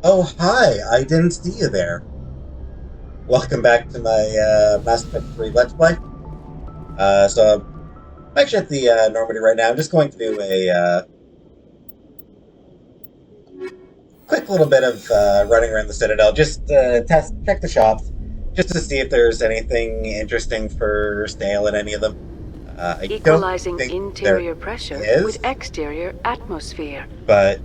Oh, hi! I didn't see you there. Welcome back to my Mass Effect 3 Let's Play. I'm actually at the Normandy right now. I'm just going to do a quick little bit of running around the Citadel, just check the shops, just to see if there's anything interesting for sale at any of them. I don't Equalizing think there interior pressure with is, exterior atmosphere. but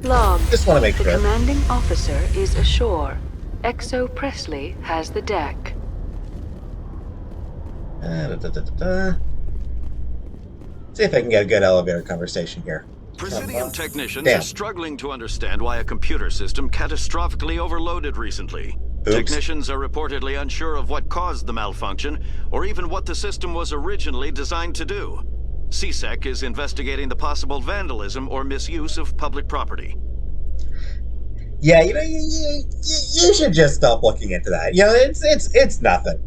Log. just want to make The sure. commanding officer is ashore. Exo Presley has the deck. See if I can get a good elevator conversation here. Presidium technicians are Damn. struggling to understand why a computer system catastrophically overloaded recently. Oops. Technicians are reportedly unsure of what caused the malfunction, or even what the system was originally designed to do. CSEC is investigating the possible vandalism or misuse of public property. Yeah, you should just stop looking into that. It's nothing.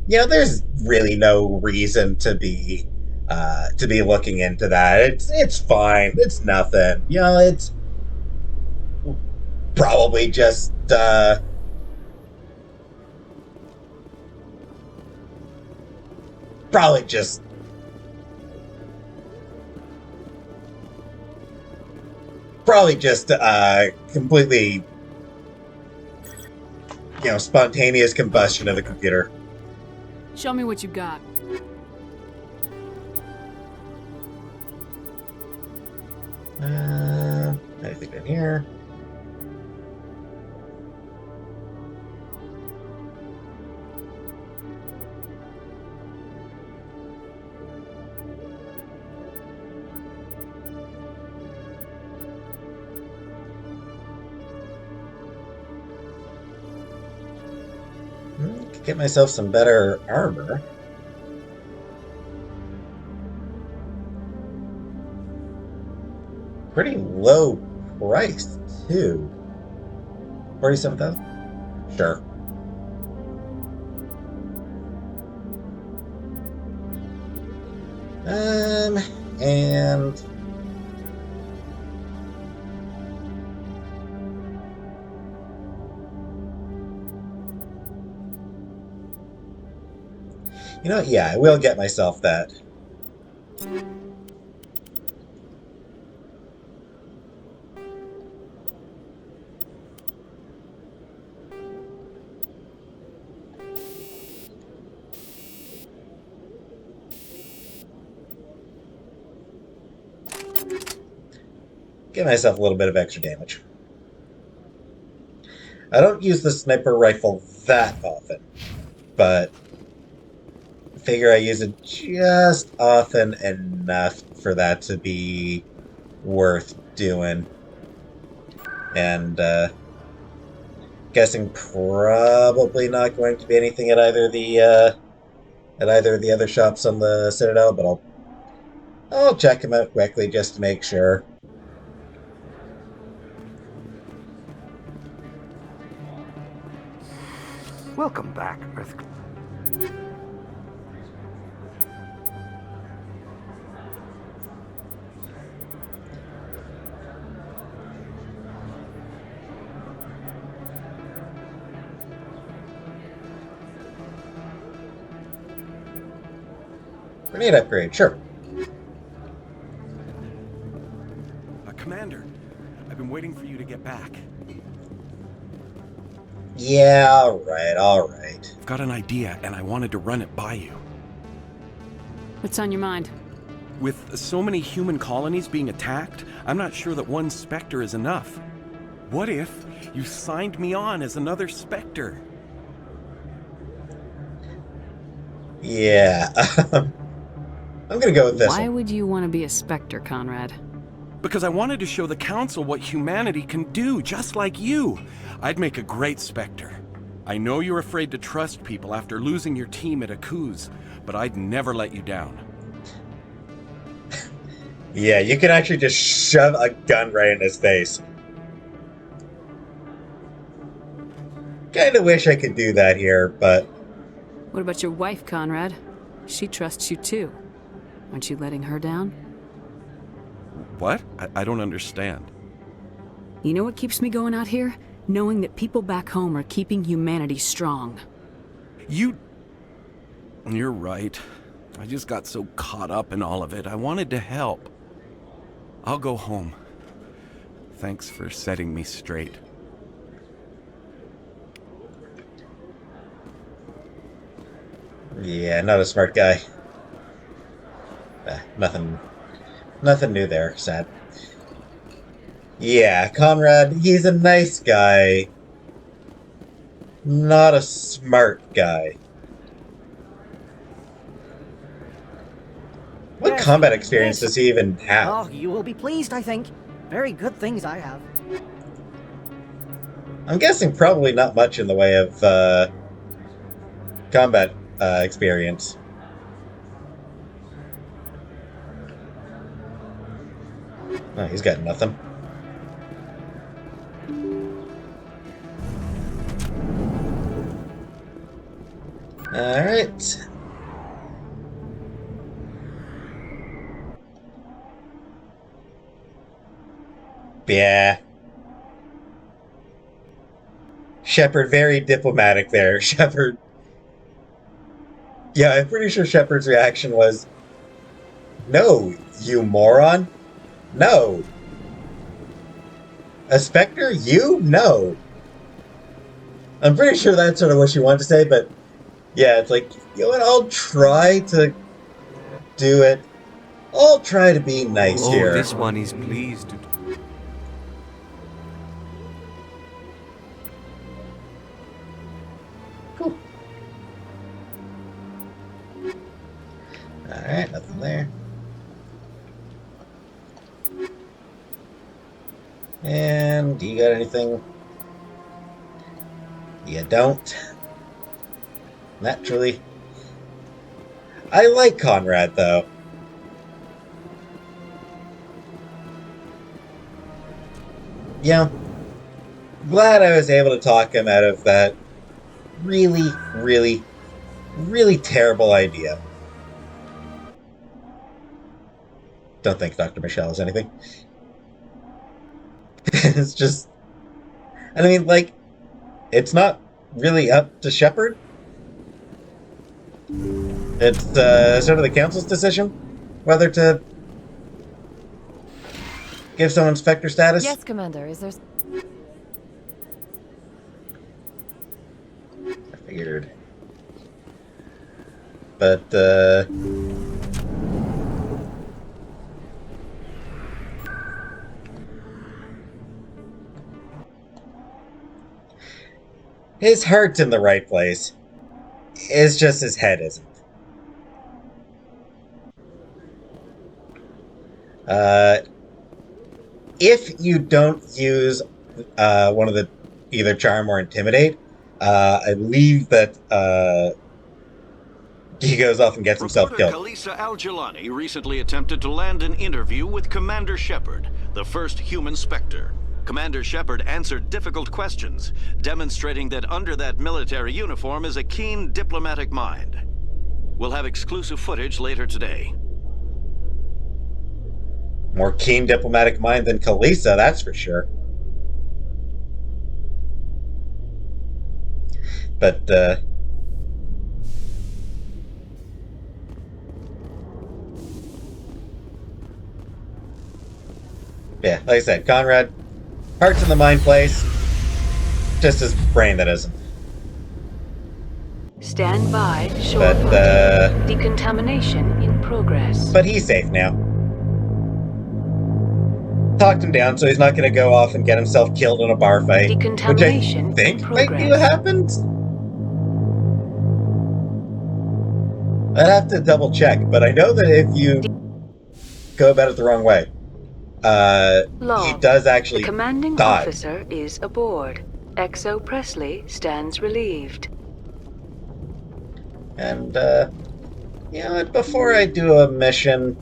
There's really no reason to be looking into that. It's fine. It's nothing. It's probably just probably just completely spontaneous combustion of the computer. Show me what you got. Anything in here? Could get myself some better armor. Pretty low price, too. 47,000? Sure. And yeah, I will get myself that. Get myself a little bit of extra damage. I don't use the sniper rifle that often, but I figure I use it just often enough for that to be worth doing. And guessing probably not going to be anything at either of the other shops on the Citadel, but I'll check them out quickly just to make sure. Welcome back, Earth. Grenade upgrade, sure. Commander, I've been waiting for you to get back. Yeah, all right. I've got an idea, and I wanted to run it by you. What's on your mind? With so many human colonies being attacked, I'm not sure that one Spectre is enough. What if you signed me on as another Spectre? Yeah, I'm gonna go with this Why one. would you want to be a Spectre, Conrad? Because I wanted to show the Council what humanity can do, just like you. I'd make a great Spectre. I know you're afraid to trust people after losing your team at Akuz, but I'd never let you down. Yeah, you can actually just shove a gun right in his face. Kinda wish I could do that here, but... What about your wife, Conrad? She trusts you too. Aren't you letting her down? What? I don't understand. You know what keeps me going out here? Knowing that people back home are keeping humanity strong. You're right. I just got so caught up in all of it. I wanted to help. I'll go home. Thanks for setting me straight. Yeah, not a smart guy. Nothing new there, sad. Yeah, Conrad, he's a nice guy. Not a smart guy. What Yes, combat experience yes. does he even have? Oh, you will be pleased, I think. Very good things I have. I'm guessing probably not much in the way of combat experience. Oh, he's got nothing. Alright. Yeah. Shepard, very diplomatic there. Shepard. Yeah, I'm pretty sure Shepard's reaction was, "No, you moron. No. A Spectre? You? No." I'm pretty sure that's sort of what she wanted to say, but yeah, it's like, you know what, I'll try to do it. I'll try to be nice here. Oh, this one is pleased to... Cool. Alright, nothing there. And do you got anything? You don't. Naturally. I like Conrad, though. Yeah. Glad I was able to talk him out of that really, really, really terrible idea. Don't think Dr. Michelle is anything. It's just... I mean, like, it's not really up to Shepard. It's sort of the Council's decision whether to give someone Spectre status. Yes, Commander. Is there... I figured. But, his heart's in the right place. It's just his head isn't. If you don't use one of the either Charm or Intimidate, I believe that he goes off and gets himself Reporter killed. Kalisa Al-Jalani recently attempted to land an interview with Commander Shepard, the first human Spectre. Commander Shepard answered difficult questions, demonstrating that under that military uniform is a keen diplomatic mind. We'll have exclusive footage later today. More keen diplomatic mind than Kalisa, that's for sure. But, yeah, like I said, Conrad, heart's in the mind place. Just his brain that isn't. Stand by, shore But, party. Decontamination in progress. But he's safe now. Talked him down so he's not going to go off and get himself killed in a bar fight. Which I Decontamination think in might be progress. what happened. I'd have to double check, but I know that if you go about it the wrong way, he Log. does actually The commanding die. officer is aboard. XO Presley stands relieved. And, you know, before I do a mission,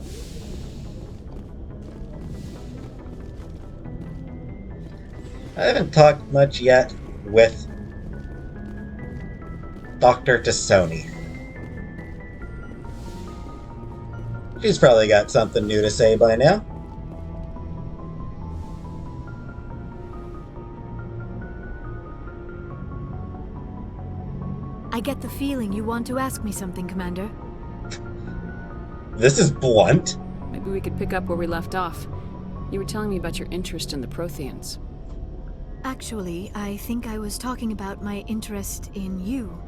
I haven't talked much yet with Dr. Tassoni. She's probably got something new to say by now. I get the feeling you want to ask me something, Commander. This is blunt. Maybe we could pick up where we left off. You were telling me about your interest in the Protheans. Actually, I think I was talking about my interest in you,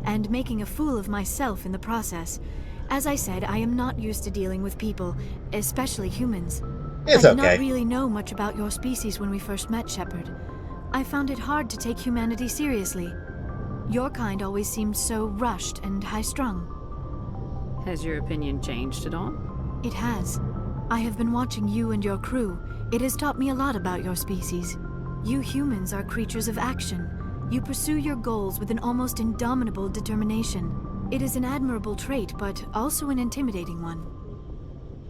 and making a fool of myself in the process. As I said, I am not used to dealing with people, especially humans. It's I did okay. not really know much about your species when we first met, Shepard. I found it hard to take humanity seriously. Your kind always seemed so rushed and high-strung. Has your opinion changed at all? It has. I have been watching you and your crew. It has taught me a lot about your species. You humans are creatures of action. You pursue your goals with an almost indomitable determination. It is an admirable trait, but also an intimidating one.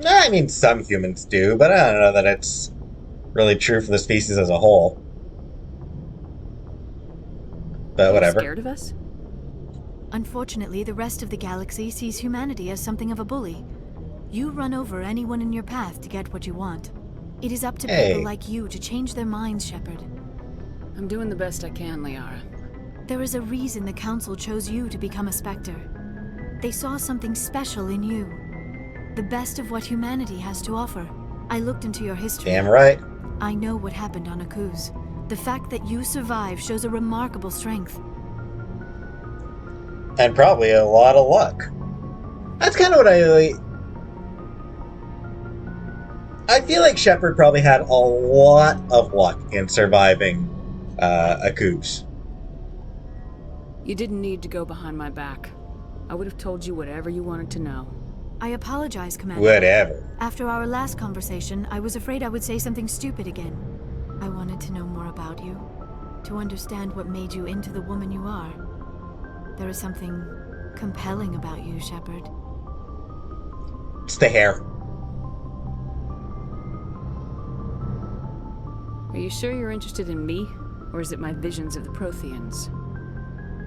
I mean, some humans do, but I don't know that it's really true for the species as a whole. But whatever. Scared of us? Unfortunately, the rest of the galaxy sees humanity as something of a bully. You run over anyone in your path to get what you want. It is up to people like you to change their minds, Shepard. I'm doing the best I can, Liara. There is a reason the Council chose you to become a Spectre. They saw something special in you. The best of what humanity has to offer. I looked into your history. Damn right. I know what happened on Akuz. The fact that you survived shows a remarkable strength. And probably a lot of luck. That's kind of what I feel like Shepard probably had a lot of luck in surviving Akuz. You didn't need to go behind my back. I would have told you whatever you wanted to know. I apologize, Commander. Whatever. After our last conversation, I was afraid I would say something stupid again. I wanted to know more about you, to understand what made you into the woman you are. There is something compelling about you, Shepard. It's the hair. Are you sure you're interested in me, or is it my visions of the Protheans?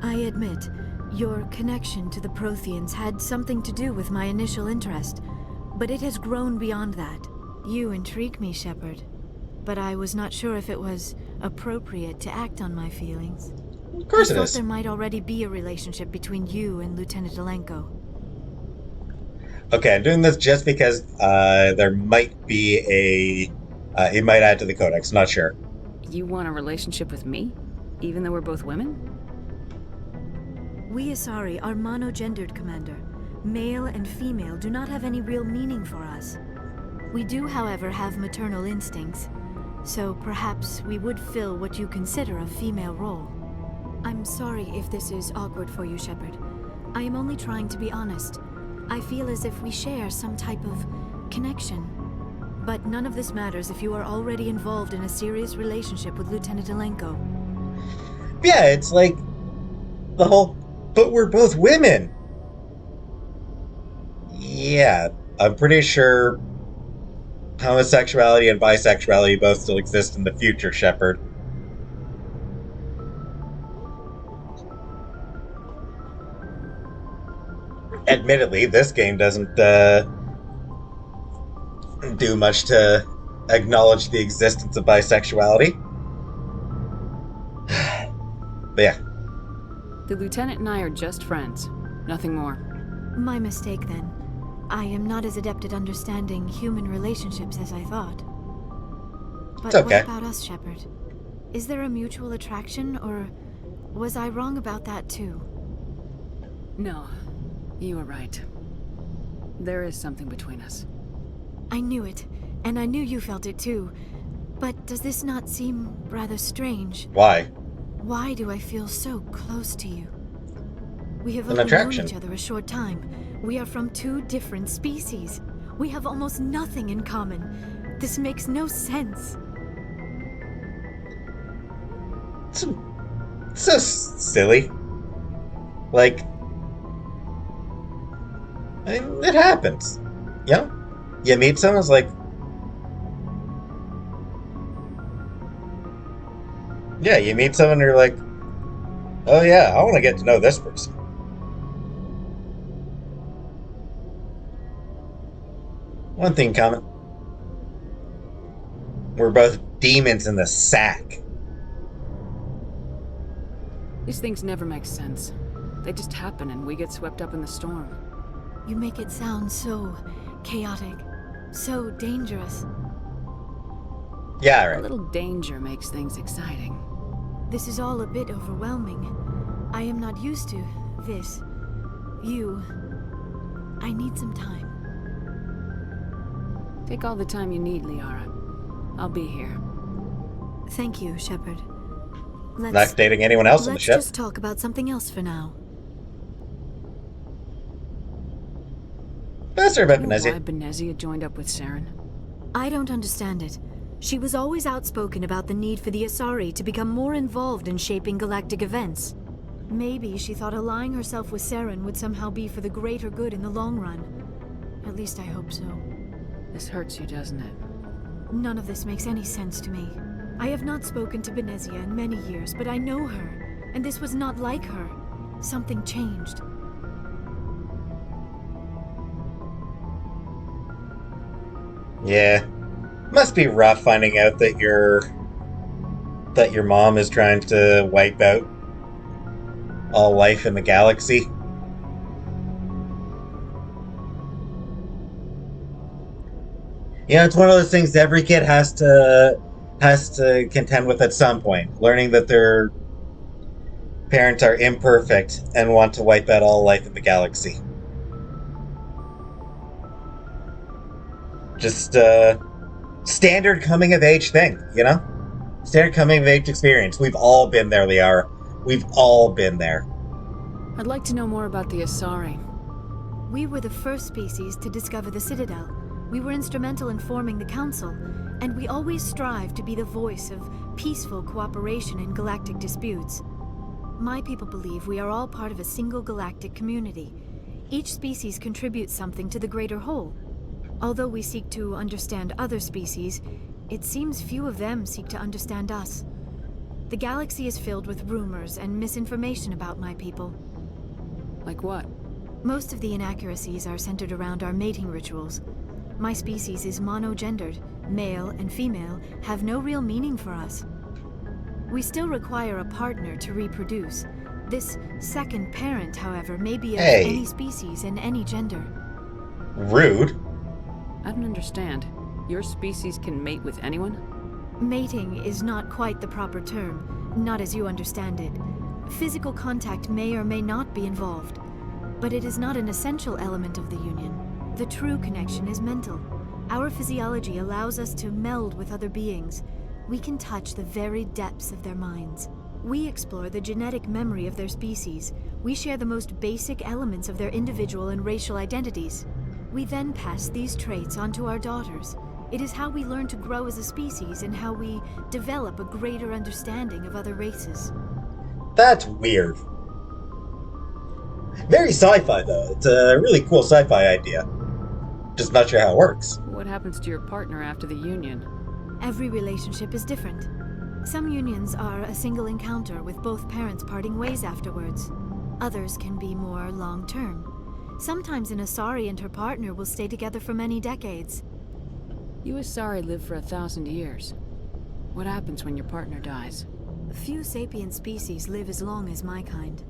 I admit, your connection to the Protheans had something to do with my initial interest, but it has grown beyond that. You intrigue me, Shepard, but I was not sure if it was appropriate to act on my feelings. Of course I it thought is. there might already be a relationship between you and Lieutenant Alenko. Okay, I'm doing this just because there might be a... it might add to the Codex, not sure. You want a relationship with me? Even though we're both women? We Asari are monogendered, Commander. Male and female do not have any real meaning for us. We do, however, have maternal instincts, so perhaps we would fill what you consider a female role. I'm sorry if this is awkward for you, Shepard. I am only trying to be honest. I feel as if we share some type of connection. But none of this matters if you are already involved in a serious relationship with Lieutenant Alenko. Yeah, it's like the whole, but we're both women. Yeah, I'm pretty sure homosexuality and bisexuality both still exist in the future, Shepard. Admittedly, this game doesn't do much to acknowledge the existence of bisexuality. But yeah. The Lieutenant and I are just friends. Nothing more. My mistake, then. I am not as adept at understanding human relationships as I thought. But It's okay. what about us, Shepard? Is there a mutual attraction, or was I wrong about that too? No, you were right. There is something between us. I knew it, and I knew you felt it too. But does this not seem rather strange? Why? Why do I feel so close to you? We have An only known attraction. each other a short time. We are from two different species. We have almost nothing in common. This makes no sense. It's so silly. Like, I mean, it happens. You know? You meet someone who's like, yeah, you meet someone and you're like, oh yeah, I want to get to know this person. One thing in common. We're both demons in the sack. These things never make sense. They just happen and we get swept up in the storm. You make it sound so chaotic, so dangerous. Yeah, A right. little danger makes things exciting. This is all a bit overwhelming. I am not used to this. I need some time. Take all the time you need, Liara. I'll be here. Thank you, Shepard. Not dating anyone else on the Let's ship. just talk about something else for now. That's about You know why Benezia. Benezia joined up with Saren? I don't understand it. She was always outspoken about the need for the Asari to become more involved in shaping galactic events. Maybe she thought allying herself with Saren would somehow be for the greater good in the long run. At least I hope so. This hurts you, doesn't it? None of this makes any sense to me. I have not spoken to Benezia in many years, but I know her, and this was not like her. Something changed. Yeah. Must be rough finding out that your mom is trying to wipe out all life in the galaxy. Yeah, it's one of those things every kid has to contend with at some point, learning that their parents are imperfect and want to wipe out all life in the galaxy. Just standard coming of age thing, you know? Standard coming of age experience. We've all been there, Liara. We've all been there. I'd like to know more about the Asari. We were the first species to discover the Citadel. We were instrumental in forming the Council, and we always strive to be the voice of peaceful cooperation in galactic disputes. My people believe we are all part of a single galactic community. Each species contributes something to the greater whole. Although we seek to understand other species, it seems few of them seek to understand us. The galaxy is filled with rumors and misinformation about my people. Like what? Most of the inaccuracies are centered around our mating rituals. My species is monogendered. Male and female have no real meaning for us. We still require a partner to reproduce. This second parent, however, may be of any species and any gender. Rude. I don't understand. Your species can mate with anyone? Mating is not quite the proper term, not as you understand it. Physical contact may or may not be involved, but it is not an essential element of the union. The true connection is mental. Our physiology allows us to meld with other beings. We can touch the very depths of their minds. We explore the genetic memory of their species. We share the most basic elements of their individual and racial identities. We then pass these traits on to our daughters. It is how we learn to grow as a species and how we develop a greater understanding of other races. That's weird. Very sci-fi, though. It's a really cool sci-fi idea. Just not sure how it works. What happens to your partner after the union? Every relationship is different. Some unions are a single encounter with both parents parting ways afterwards. Others can be more long-term. Sometimes an Asari and her partner will stay together for many decades. You Asari live for 1,000 years. What happens when your partner dies? Few sapient species live as long as my kind.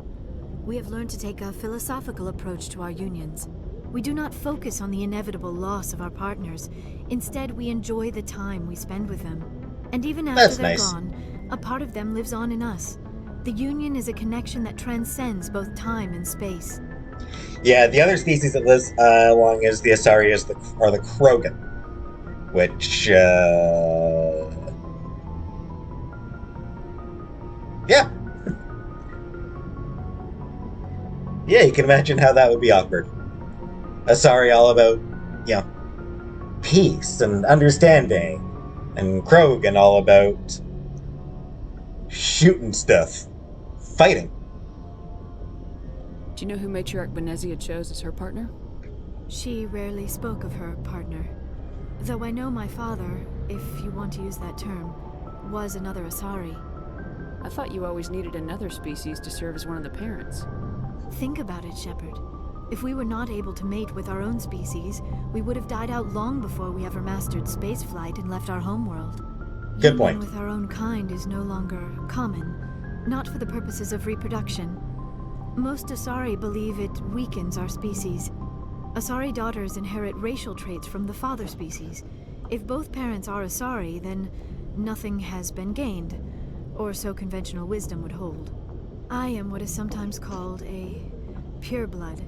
We have learned to take a philosophical approach to our unions. We do not focus on the inevitable loss of our partners. Instead, we enjoy the time we spend with them. And even after they're gone, a part of them lives on in us. The union is a connection that transcends both time and space. Yeah, the other species that lives along as the Asari are the Krogan, which, yeah. Yeah, you can imagine how that would be awkward. Asari all about, peace and understanding, and Krogan all about shooting stuff, fighting. Do you know who Matriarch Benezia chose as her partner? She rarely spoke of her partner. Though I know my father, if you want to use that term, was another Asari. I thought you always needed another species to serve as one of the parents. Think about it, Shepard. If we were not able to mate with our own species, we would have died out long before we ever mastered spaceflight and left our homeworld. Good point. Union with our own kind is no longer common, not for the purposes of reproduction. Most Asari believe it weakens our species. Asari daughters inherit racial traits from the father species. If both parents are Asari, then nothing has been gained, or so conventional wisdom would hold. I am what is sometimes called a pureblood.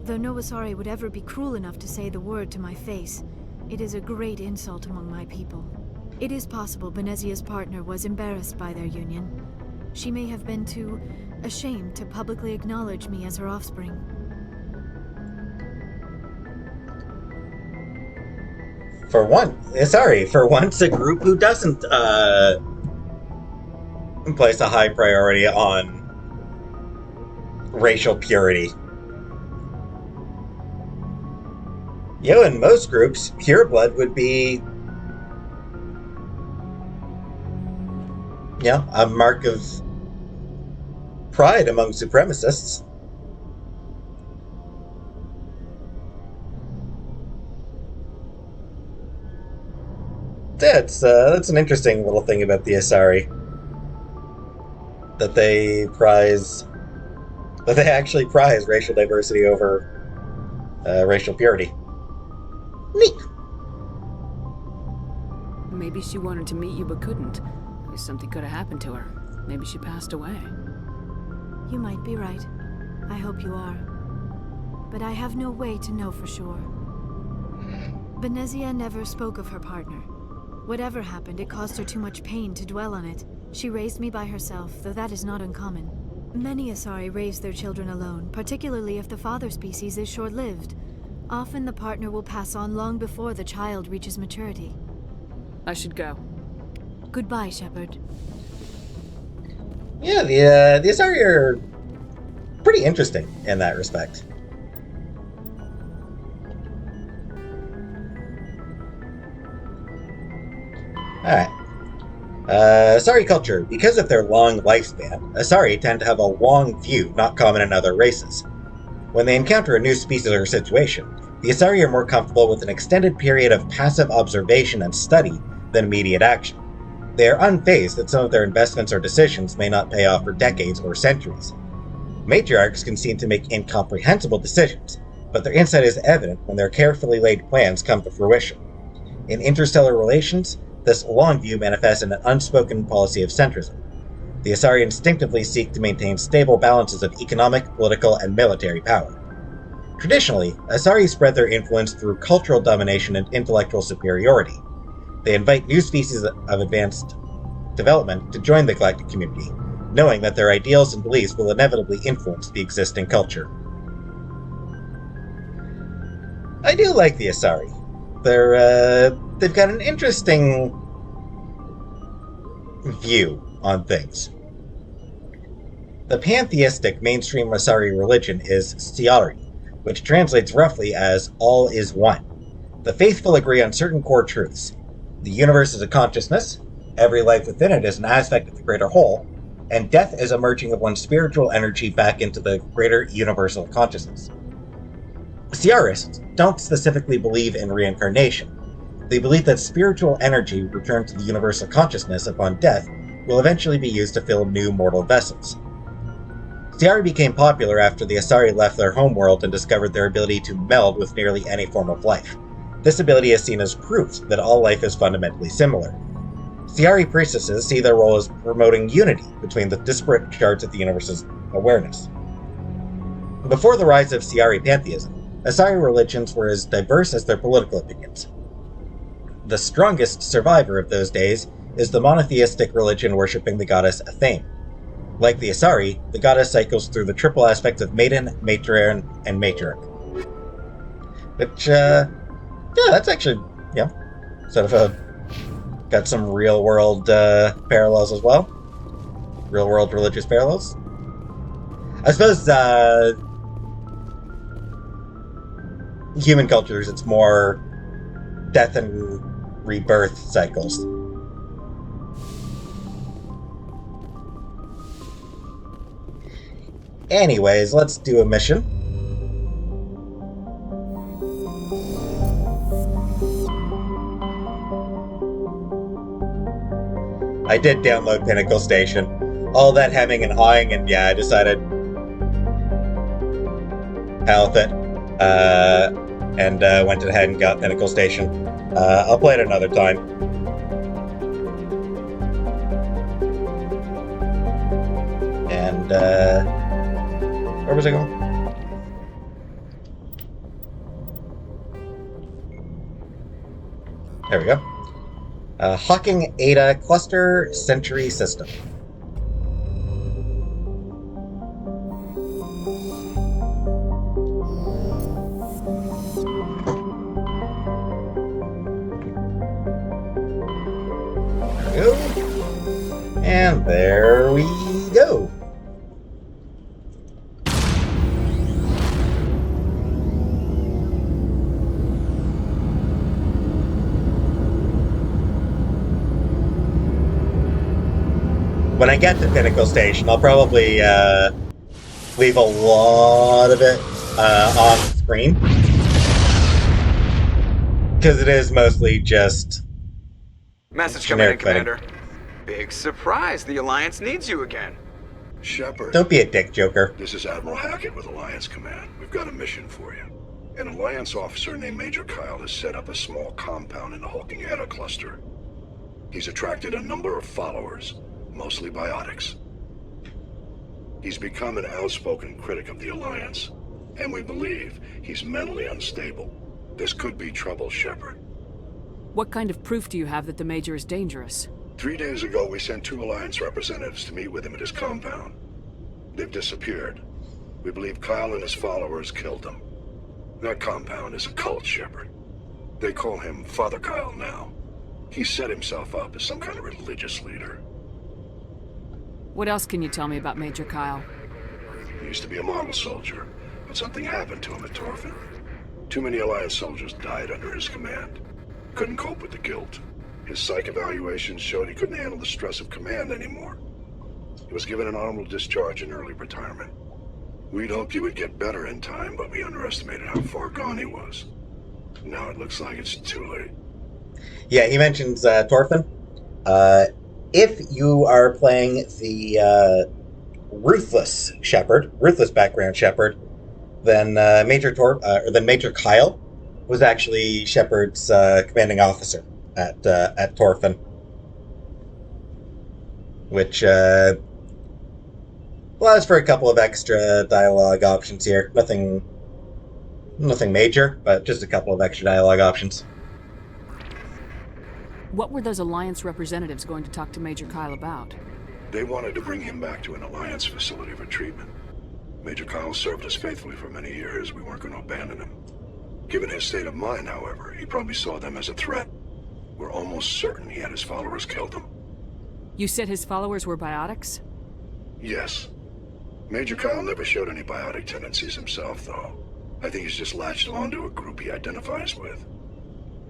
Though no Asari would ever be cruel enough to say the word to my face, it is a great insult among my people. It is possible Benezia's partner was embarrassed by their union. She may have been too ashamed to publicly acknowledge me as her offspring. For once, a group who doesn't place a high priority on racial purity. In most groups, pureblood would be, a mark of pride among supremacists. That's an interesting little thing about the Asari. That they actually prize racial diversity over racial purity. Neat. Maybe she wanted to meet you but couldn't. Maybe something could have happened to her. Maybe she passed away. You might be right. I hope you are. But I have no way to know for sure. Benezia never spoke of her partner. Whatever happened, it caused her too much pain to dwell on it. She raised me by herself, though that is not uncommon. Many Asari raise their children alone, particularly if the father species is short-lived. Often the partner will pass on long before the child reaches maturity. I should go. Goodbye, Shepard. Yeah, the Asari are pretty interesting in that respect. Alright. Asari culture. Because of their long lifespan, Asari tend to have a long view not common in other races. When they encounter a new species or situation, the Asari are more comfortable with an extended period of passive observation and study than immediate action. They are unfazed that some of their investments or decisions may not pay off for decades or centuries. Matriarchs can seem to make incomprehensible decisions, but their insight is evident when their carefully laid plans come to fruition. In interstellar relations, this long view manifests in an unspoken policy of centrism. The Asari instinctively seek to maintain stable balances of economic, political, and military power. Traditionally, Asari spread their influence through cultural domination and intellectual superiority. They invite new species of advanced development to join the galactic community, knowing that their ideals and beliefs will inevitably influence the existing culture. I do like the Asari. They've got an interesting view on things. The pantheistic mainstream Asari religion is Siari, which translates roughly as all is one. The faithful agree on certain core truths. The universe is a consciousness, every life within it is an aspect of the greater whole, and death is a merging of one's spiritual energy back into the greater universal consciousness. Siarists don't specifically believe in reincarnation. They believe that spiritual energy returned to the universal consciousness upon death will eventually be used to fill new mortal vessels. Siari became popular after the Asari left their homeworld and discovered their ability to meld with nearly any form of life. This ability is seen as proof that all life is fundamentally similar. Siari priestesses see their role as promoting unity between the disparate shards of the universe's awareness. Before the rise of Siari pantheism, Asari religions were as diverse as their political opinions. The strongest survivor of those days is the monotheistic religion worshipping the goddess Athame. Like the Asari, the goddess cycles through the triple aspects of maiden, matriarch, and matriarch. Which, that's actually, sort of got some real-world parallels as well. Real-world religious parallels. I suppose, human cultures, it's more death and rebirth cycles. Anyways, let's do a mission. I did download Pinnacle Station. All that hemming and hawing, and I decided pal with it, and went ahead and got Pinnacle Station. I'll play it another time. And, where was I going? There we go. Hawking Ada Cluster Sentry System. There we go. And there we go. When I get to Pinnacle Station, I'll probably leave a lot of it on screen. Because it is mostly just Message coming in, fighting. Commander. Big surprise, the Alliance needs you again. Shepard, Don't be a dick, Joker. this is Admiral Hackett with Alliance Command. We've got a mission for you. An Alliance officer named Major Kyle has set up a small compound in the Hawking Ada cluster. He's attracted a number of followers, mostly biotics. He's become an outspoken critic of the Alliance, and we believe he's mentally unstable. This could be trouble, Shepard. What kind of proof do you have that the Major is dangerous? 3 days ago, we sent 2 Alliance representatives to meet with him at his compound. They've disappeared. We believe Kyle and his followers killed them. That compound is a cult, Shepard. They call him Father Kyle now. He set himself up as some kind of religious leader. What else can you tell me about Major Kyle? He used to be a model soldier, but something happened to him at Torfin. Too many Alliance soldiers died under his command. Couldn't cope with the guilt. His psych evaluations showed he couldn't handle the stress of command anymore. He was given an honorable discharge in early retirement. We'd hoped he would get better in time, but we underestimated how far gone he was. Now it looks like it's too late. Yeah, he mentions Torfin. If you are playing the ruthless background Shepard, then Major Kyle was actually Shepard's commanding officer at Torfin, which allows for a couple of extra dialogue options here. Nothing major, but just a couple of extra dialogue options. What were those Alliance representatives going to talk to Major Kyle about? They wanted to bring him back to an Alliance facility for treatment. Major Kyle served us faithfully for many years. We weren't going to abandon him. Given his state of mind, however, he probably saw them as a threat. We're almost certain he had his followers killed him. You said his followers were biotics? Yes. Major Kyle never showed any biotic tendencies himself, though. I think he's just latched onto a group he identifies with.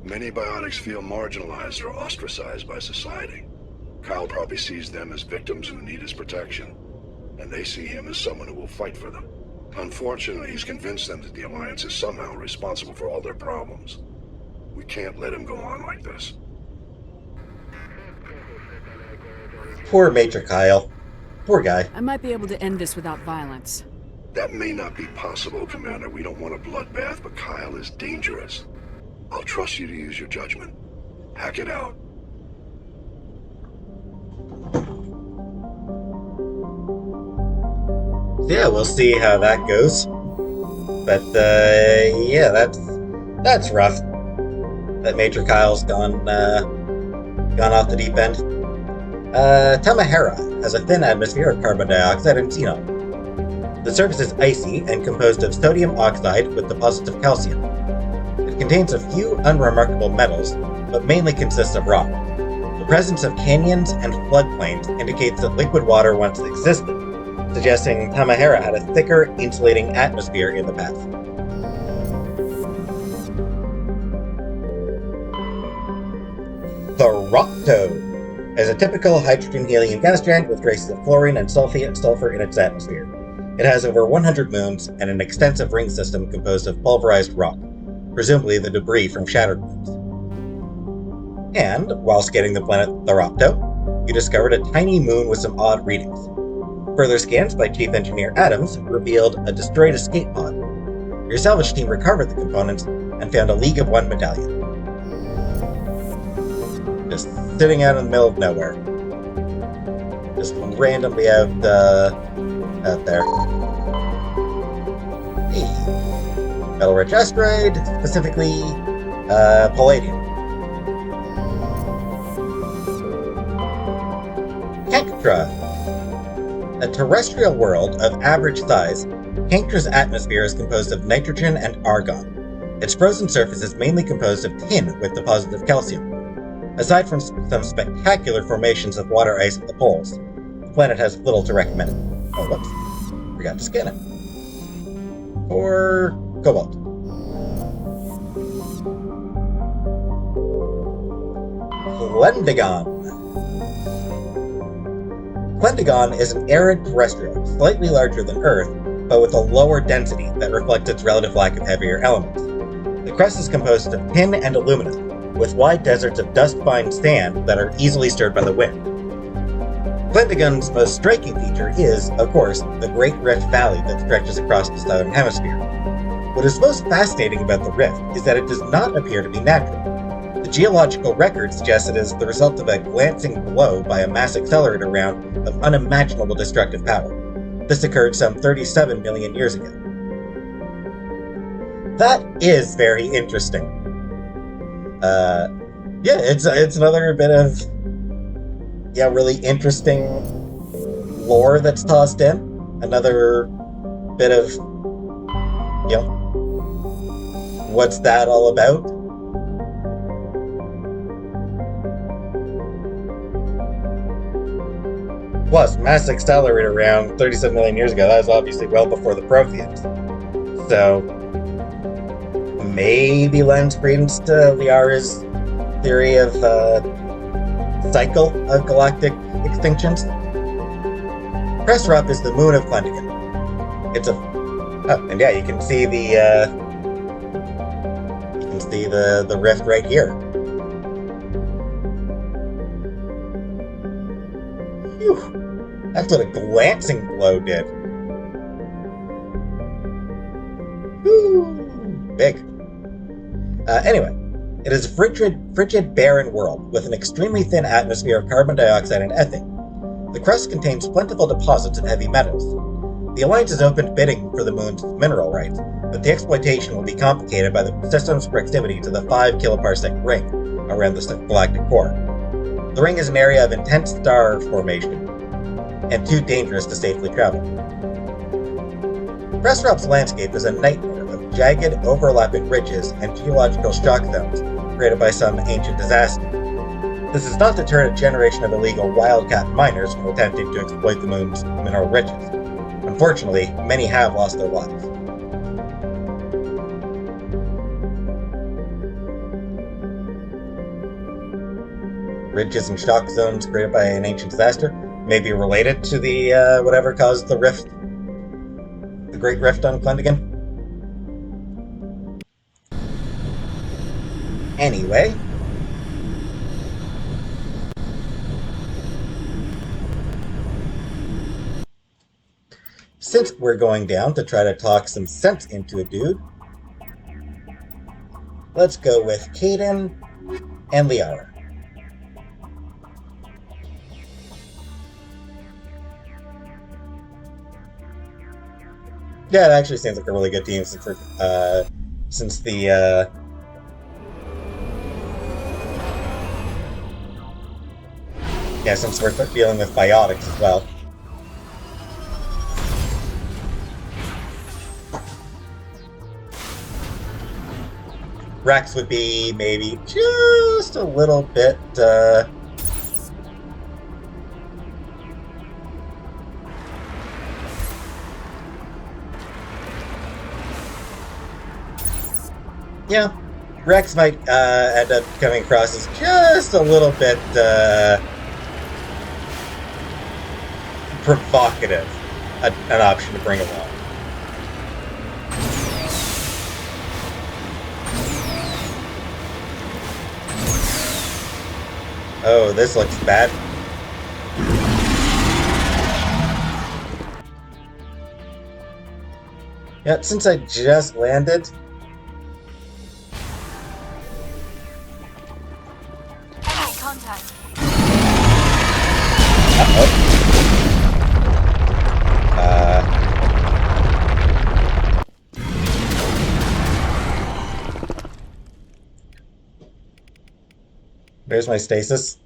Many biotics feel marginalized or ostracized by society. Kyle probably sees them as victims who need his protection, and they see him as someone who will fight for them. Unfortunately, he's convinced them that the Alliance is somehow responsible for all their problems. We can't let him go on like this. Poor Major Kyle. Poor guy. I might be able to end this without violence. That may not be possible, Commander. We don't want a bloodbath, but Kyle is dangerous. I'll trust you to use your judgment. Hack it out. Yeah, we'll see how that goes. But yeah, that's rough. That Major Kyle's gone off the deep end. Tamahera has a thin atmosphere of carbon dioxide and xenon. The surface is icy and composed of sodium oxide with deposits of calcium. It contains a few unremarkable metals, but mainly consists of rock. The presence of canyons and floodplains indicates that liquid water once existed, suggesting Tamahera had a thicker, insulating atmosphere in the past. The Rocto is a typical hydrogen-helium gas giant with traces of fluorine and sulfur in its atmosphere. It has over 100 moons and an extensive ring system composed of pulverized rock, presumably the debris from shattered moons. And, while scanning the planet the Rocto, you discovered a tiny moon with some odd readings. Further scans by Chief Engineer Adams revealed a destroyed escape pod. Your salvage team recovered the components and found a League of One medallion. Just sitting out in the middle of nowhere. Just randomly out there. Hey. Metal-rich asteroid, specifically palladium. Cancra. A terrestrial world of average size, Cancra's atmosphere is composed of nitrogen and argon. Its frozen surface is mainly composed of tin with deposits of calcium. Aside from some spectacular formations of water ice at the poles, the planet has little to recommend it. Oh, whoops. Forgot to scan it. Or cobalt. Plendigon. Plendigon is an arid terrestrial, slightly larger than Earth, but with a lower density that reflects its relative lack of heavier elements. The crust is composed of tin and aluminum, with wide deserts of dust-fine sand that are easily stirred by the wind. Plendigon's most striking feature is, of course, the Great Rift Valley that stretches across the southern hemisphere. What is most fascinating about the rift is that it does not appear to be natural. The geological record suggests it is the result of a glancing blow by a mass accelerator round of unimaginable destructive power. This occurred some 37 million years ago. That is very interesting. Yeah, it's another bit of really interesting lore that's tossed in. Another bit of what's that all about? Plus, mass accelerator around 37 million years ago, that was obviously well before the Protheans. So, maybe lends credence to Liara's theory of cycle of galactic extinctions. Pressrup is the moon of Plendigon. It's and yeah, you can see the rift right here. Phew. That's what a glancing blow did. Woo! Big. Anyway, it is a frigid, barren world with an extremely thin atmosphere of carbon dioxide and ethane. The crust contains plentiful deposits of heavy metals. The Alliance has opened bidding for the moon's mineral rights, but the exploitation will be complicated by the system's proximity to the 5 kiloparsec ring around the galactic core. The ring is an area of intense star formation and too dangerous to safely travel. Pressrup's landscape is a nightmare of jagged, overlapping ridges and geological shock zones created by some ancient disaster. This has not deterred a generation of illegal wildcat miners from attempting to exploit the moon's mineral riches. Unfortunately, many have lost their lives. Ridges and shock zones created by an ancient disaster may be related to the whatever caused the rift, the Great Rift on Plendigon. Anyway, since we're going down to try to talk some sense into a dude, let's go with Caden and Liara. Yeah, it actually seems like a really good team since we're dealing with biotics as well. Rex would be maybe just a little bit yeah, Rex might end up coming across as just a little bit provocative, an option to bring along. Oh, this looks bad. Yeah, since I just landed. Enemy contact. There's my stasis.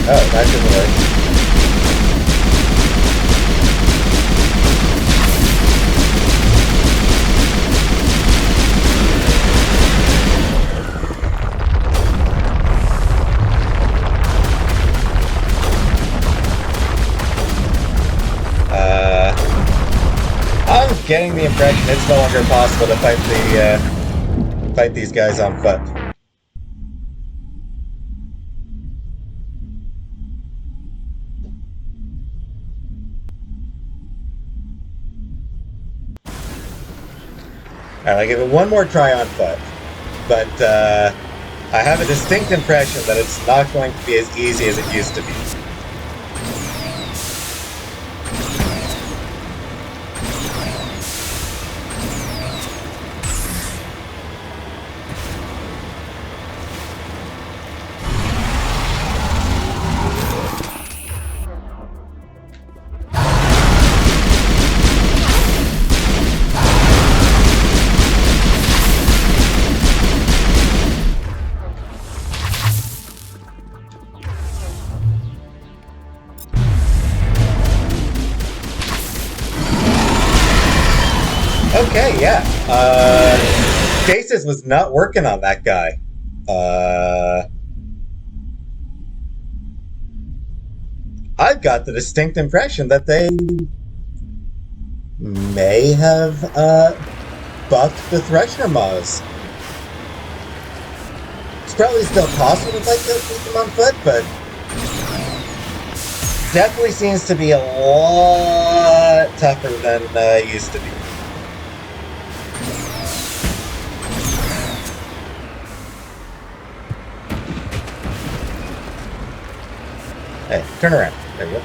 Oh, that didn't work. I'm getting the impression it's no longer possible to fight these guys on foot. Alright, I'll give it one more try on foot. But I have a distinct impression that it's not going to be as easy as it used to be. Okay, yeah. Stasis was not working on that guy. I've got the distinct impression that they may have buffed the Thresher Maws. It's probably still possible to fight them on foot, but definitely seems to be a lot tougher than it used to be. Hey, turn around. There you go.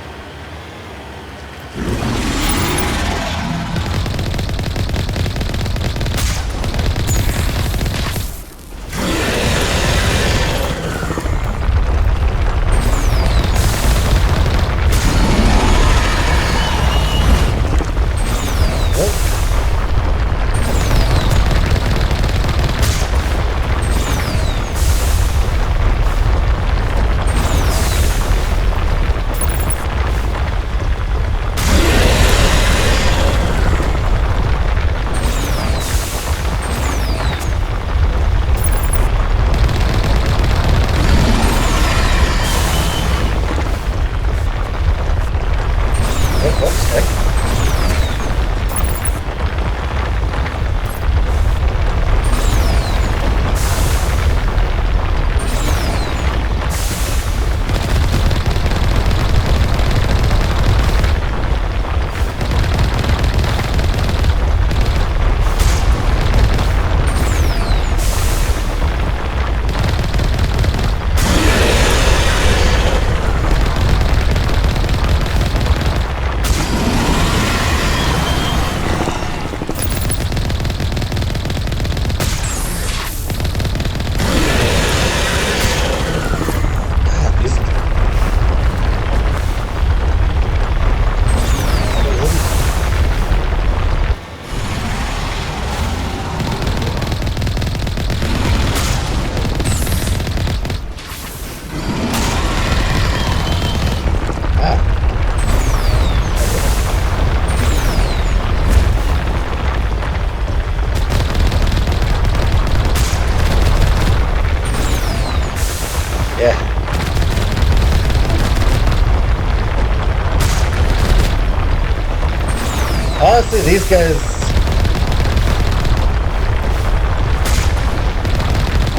Honestly, these guys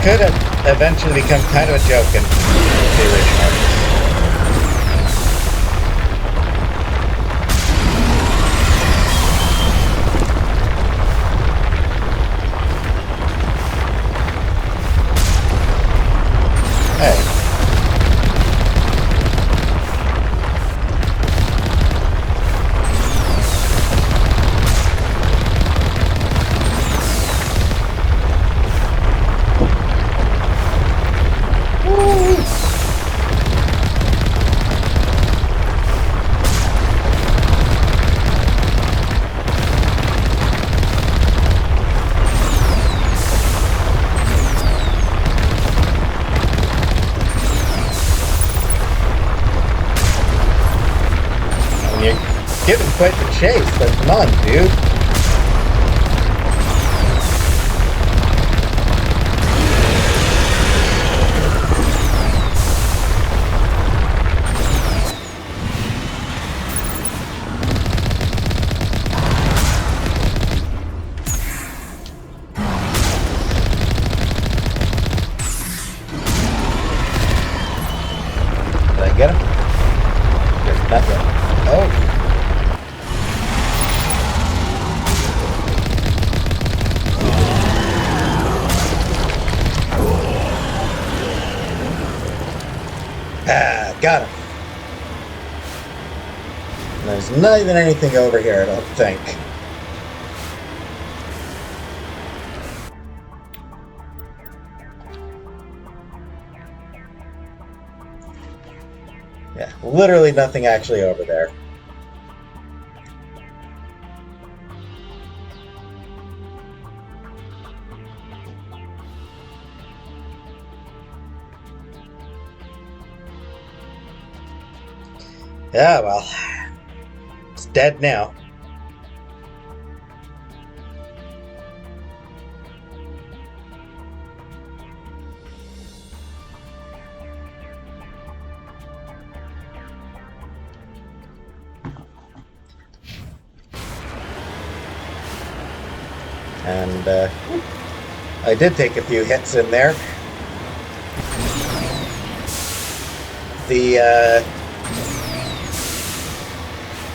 could have eventually become kind of a joke in the original. Hey. Giving quite the chase, but come on, dude. Did I get him? Not yet. Oh. Ah, got him. There's not even anything over here, I don't think. Yeah, literally nothing actually over there. Yeah, well, it's dead now. And I did take a few hits in there.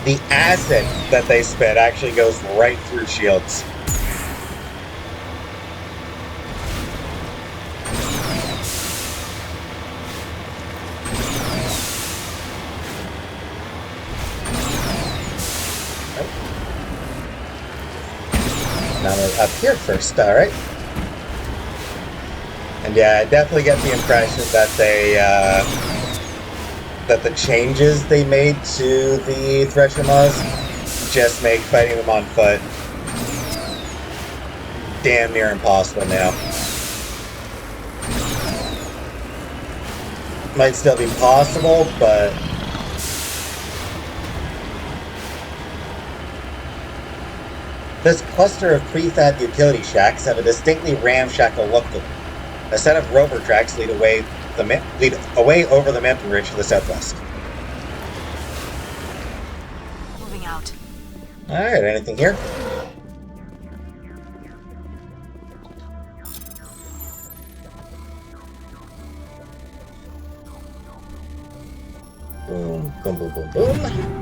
The acid that they spit actually goes right through shields. Now we're up here first, alright. And yeah, I definitely get the impression that that the changes they made to the Thresher Maws just make fighting them on foot damn near impossible now. Might still be possible, but this cluster of prefab utility shacks have a distinctly ramshackle look to them. A set of rover tracks lead away over the mountain ridge to the southwest. Moving out. Alright, anything here? Boom, boom, boom, boom, boom.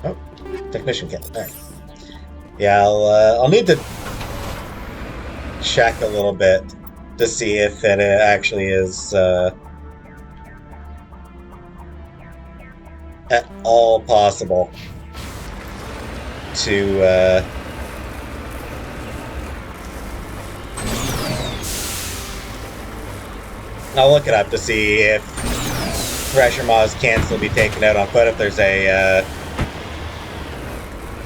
Oh, technician kit. All right. Yeah, I'll need to check a little bit to see if it actually is at all possible to I'll look it up to see if Thresher Maws can still be taken out on foot, if there's a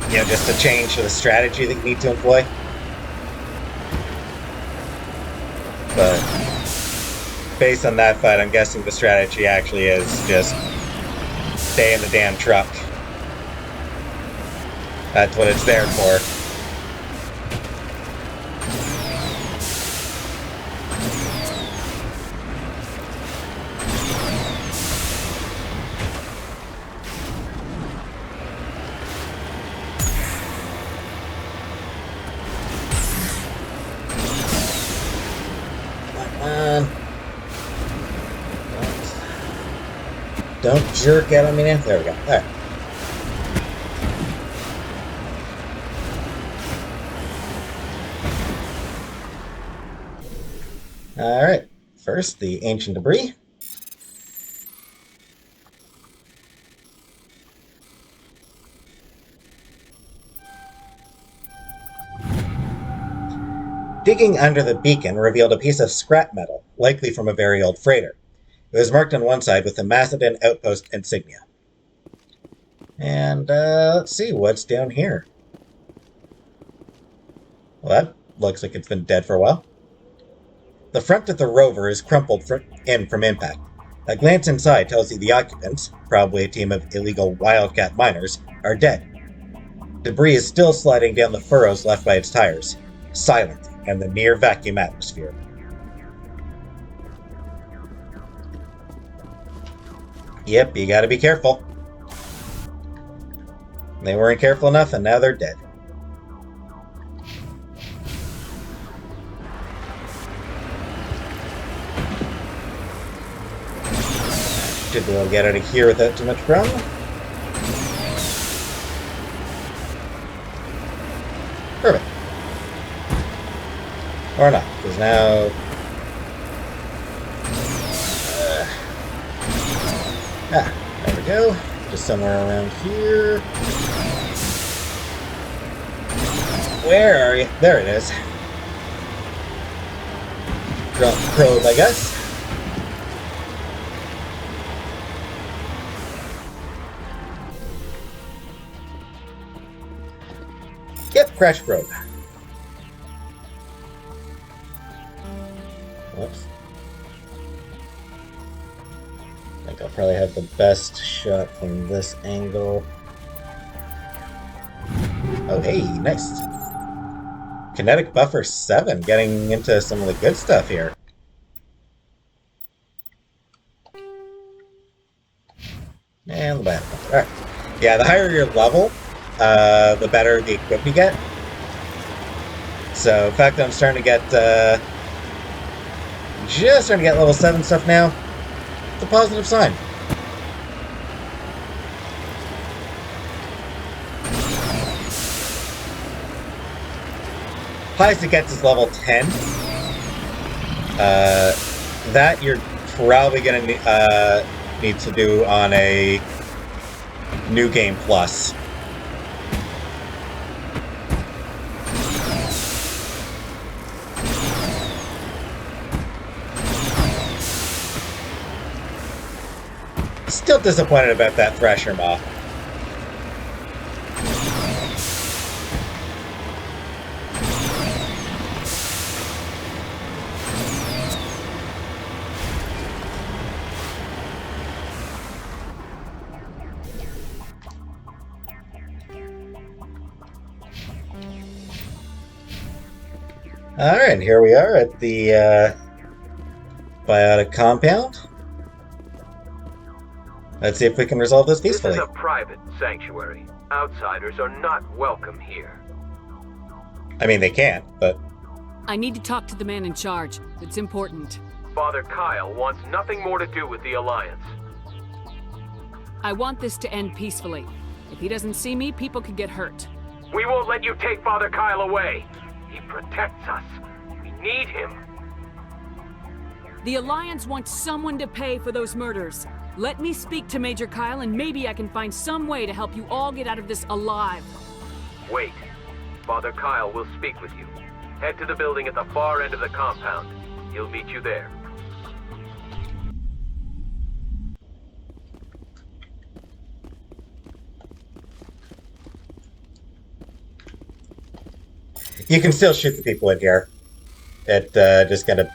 you know, just a change to the strategy that you need to employ. But based on that fight, I'm guessing the strategy actually is just stay in the damn truck. That's what it's there for. Don't jerk out on me now. There we go. Alright. Alright. First, the ancient debris. Digging under the beacon revealed a piece of scrap metal, likely from a very old freighter. It was marked on one side with the Macedon outpost insignia. And let's see what's down here. Well, that looks like it's been dead for a while. The front of the rover is crumpled in from impact. A glance inside tells you the occupants, probably a team of illegal wildcat miners, are dead. Debris is still sliding down the furrows left by its tires, silent in the near vacuum atmosphere. Yep, you gotta be careful. They weren't careful enough, and now they're dead. Should be able to get out of here without too much problem. Perfect. Or not, because now... there we go. Just somewhere around here. Where are you? There it is. Drop the probe, I guess. Yep, crash probe. Whoops. I think I'll probably have the best shot from this angle. Oh, hey, nice. Kinetic buffer 7, getting into some of the good stuff here. And the bad one. Alright. Yeah, the higher your level, the better the equipment you get. So, in fact, I'm starting to get, just starting to get level 7 stuff now. It's a positive sign. Highest it gets is level 10. That you're probably going to need to do on a New Game Plus. Still disappointed about that Thresher Maw. Alright, and here we are at the biotic compound. Let's see if we can resolve this peacefully. This is a private sanctuary. Outsiders are not welcome here. I mean, they can't, but... I need to talk to the man in charge. It's important. Father Kyle wants nothing more to do with the Alliance. I want this to end peacefully. If he doesn't see me, people could get hurt. We won't let you take Father Kyle away. He protects us. We need him. The Alliance wants someone to pay for those murders. Let me speak to Major Kyle and maybe I can find some way to help you all get out of this alive. Wait. Father Kyle will speak with you. Head to the building at the far end of the compound. He'll meet you there. You can still shoot the people in here. It just kind of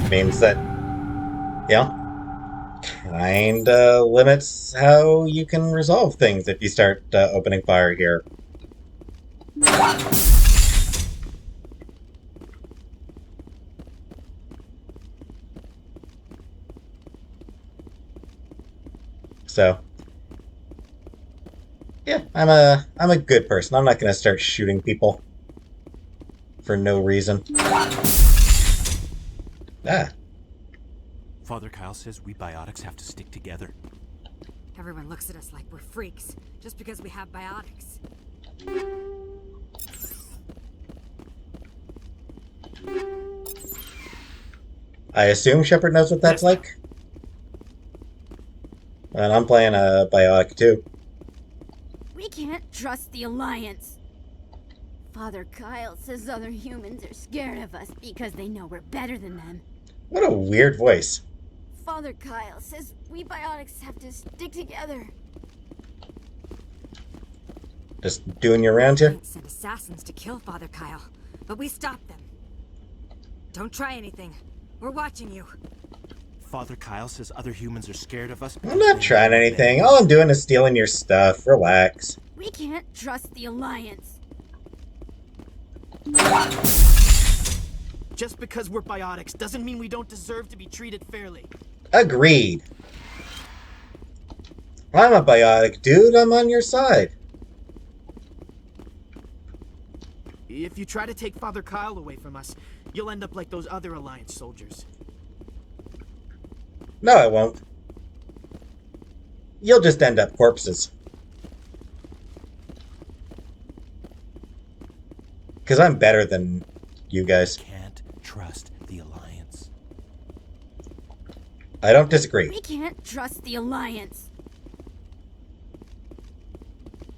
means that, you know, kinda limits how you can resolve things if you start opening fire here. So, yeah, I'm a good person. I'm not gonna start shooting people for no reason. Ah. Father Kyle says we biotics have to stick together. Everyone looks at us like we're freaks, just because we have biotics. I assume Shepard knows what that's like. And I'm playing a biotic too. We can't trust the Alliance. Father Kyle says other humans are scared of us because they know we're better than them. What a weird voice. Father Kyle says we biotics have to stick together. Just doing your rounds here? Sent assassins to kill Father Kyle. but we stopped them. Don't try anything. We're watching you. Father Kyle says other humans are scared of us. I'm not trying anything. All I'm doing is stealing your stuff. Relax. We can't trust the Alliance. Just because we're biotics doesn't mean we don't deserve to be treated fairly. Agreed. I'm a biotic, dude. I'm on your side. If you try to take Father Kyle away from us, you'll end up like those other Alliance soldiers. No, I won't. You'll just end up corpses. Because I'm better than you guys. Can't trust the Alliance. I don't disagree. We can't trust the Alliance.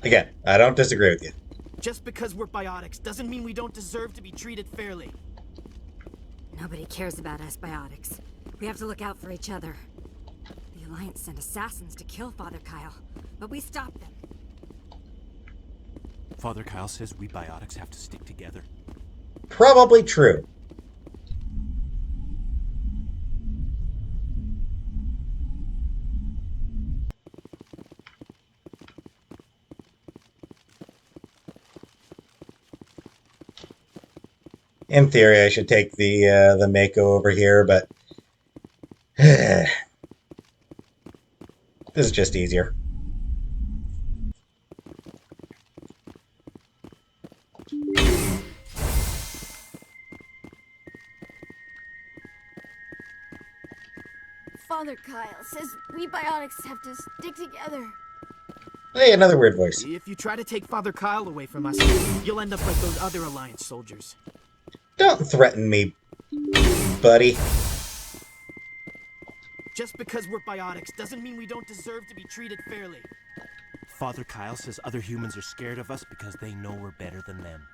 Again, I don't disagree with you. Just because we're biotics doesn't mean we don't deserve to be treated fairly. Nobody cares about us biotics. We have to look out for each other. The Alliance sent assassins to kill Father Kyle, but we stopped them. Father Kyle says we biotics have to stick together. Probably true. In theory, I should take the Mako over here, but this is just easier. Father Kyle says we biotics have to stick together. Hey, another weird voice. If you try to take Father Kyle away from us, you'll end up like those other Alliance soldiers. Don't threaten me, buddy. Just because we're biotics doesn't mean we don't deserve to be treated fairly. Father Kyle says other humans are scared of us because they know we're better than them.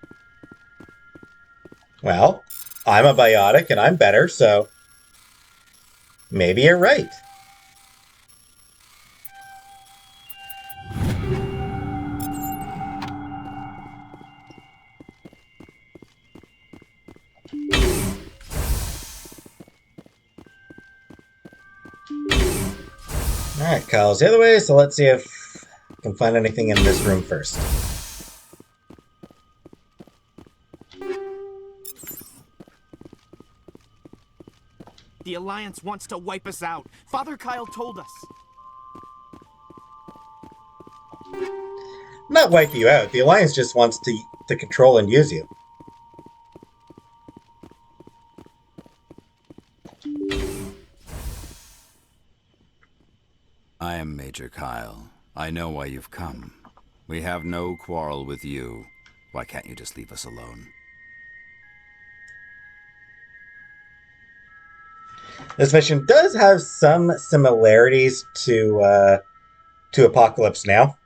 Well, I'm a biotic and I'm better, so maybe you're right. Alright, Kyle's the other way, so let's see if I can find anything in this room first. The Alliance wants to wipe us out. Father Kyle told us. Not wipe you out. The Alliance just wants to control and use you. I am Major Kyle. I know why you've come. We have no quarrel with you. Why can't you just leave us alone? This mission does have some similarities to Apocalypse Now.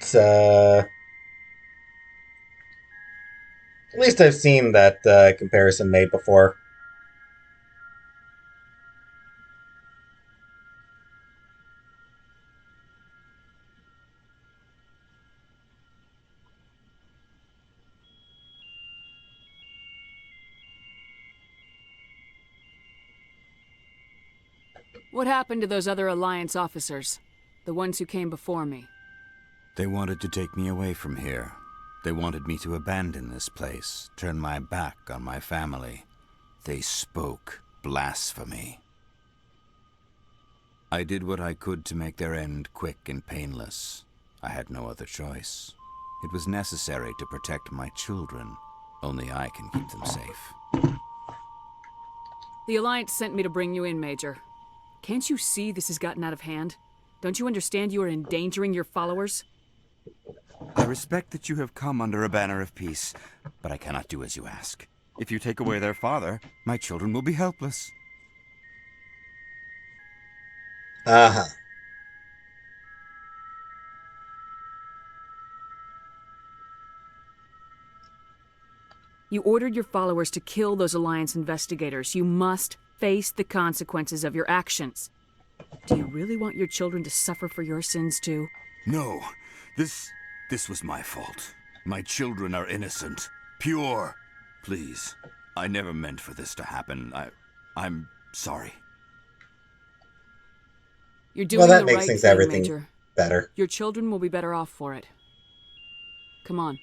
It's at least I've seen that comparison made before. What happened to those other Alliance officers? The ones who came before me? They wanted to take me away from here. They wanted me to abandon this place, turn my back on my family. They spoke blasphemy. I did what I could to make their end quick and painless. I had no other choice. It was necessary to protect my children. Only I can keep them safe. The Alliance sent me to bring you in, Major. Can't you see this has gotten out of hand? Don't you understand you are endangering your followers? I respect that you have come under a banner of peace, but I cannot do as you ask. If you take away their father, my children will be helpless. Uh-huh. You ordered your followers to kill those Alliance investigators. You must face the consequences of your actions. Do you really want your children to suffer for your sins too? No, this was my fault. My children are innocent, pure. Please, I never meant for this to happen. I'm sorry. You're doing Well, that the makes right things thing, everything Major. better. Your children will be better off for it. Come on.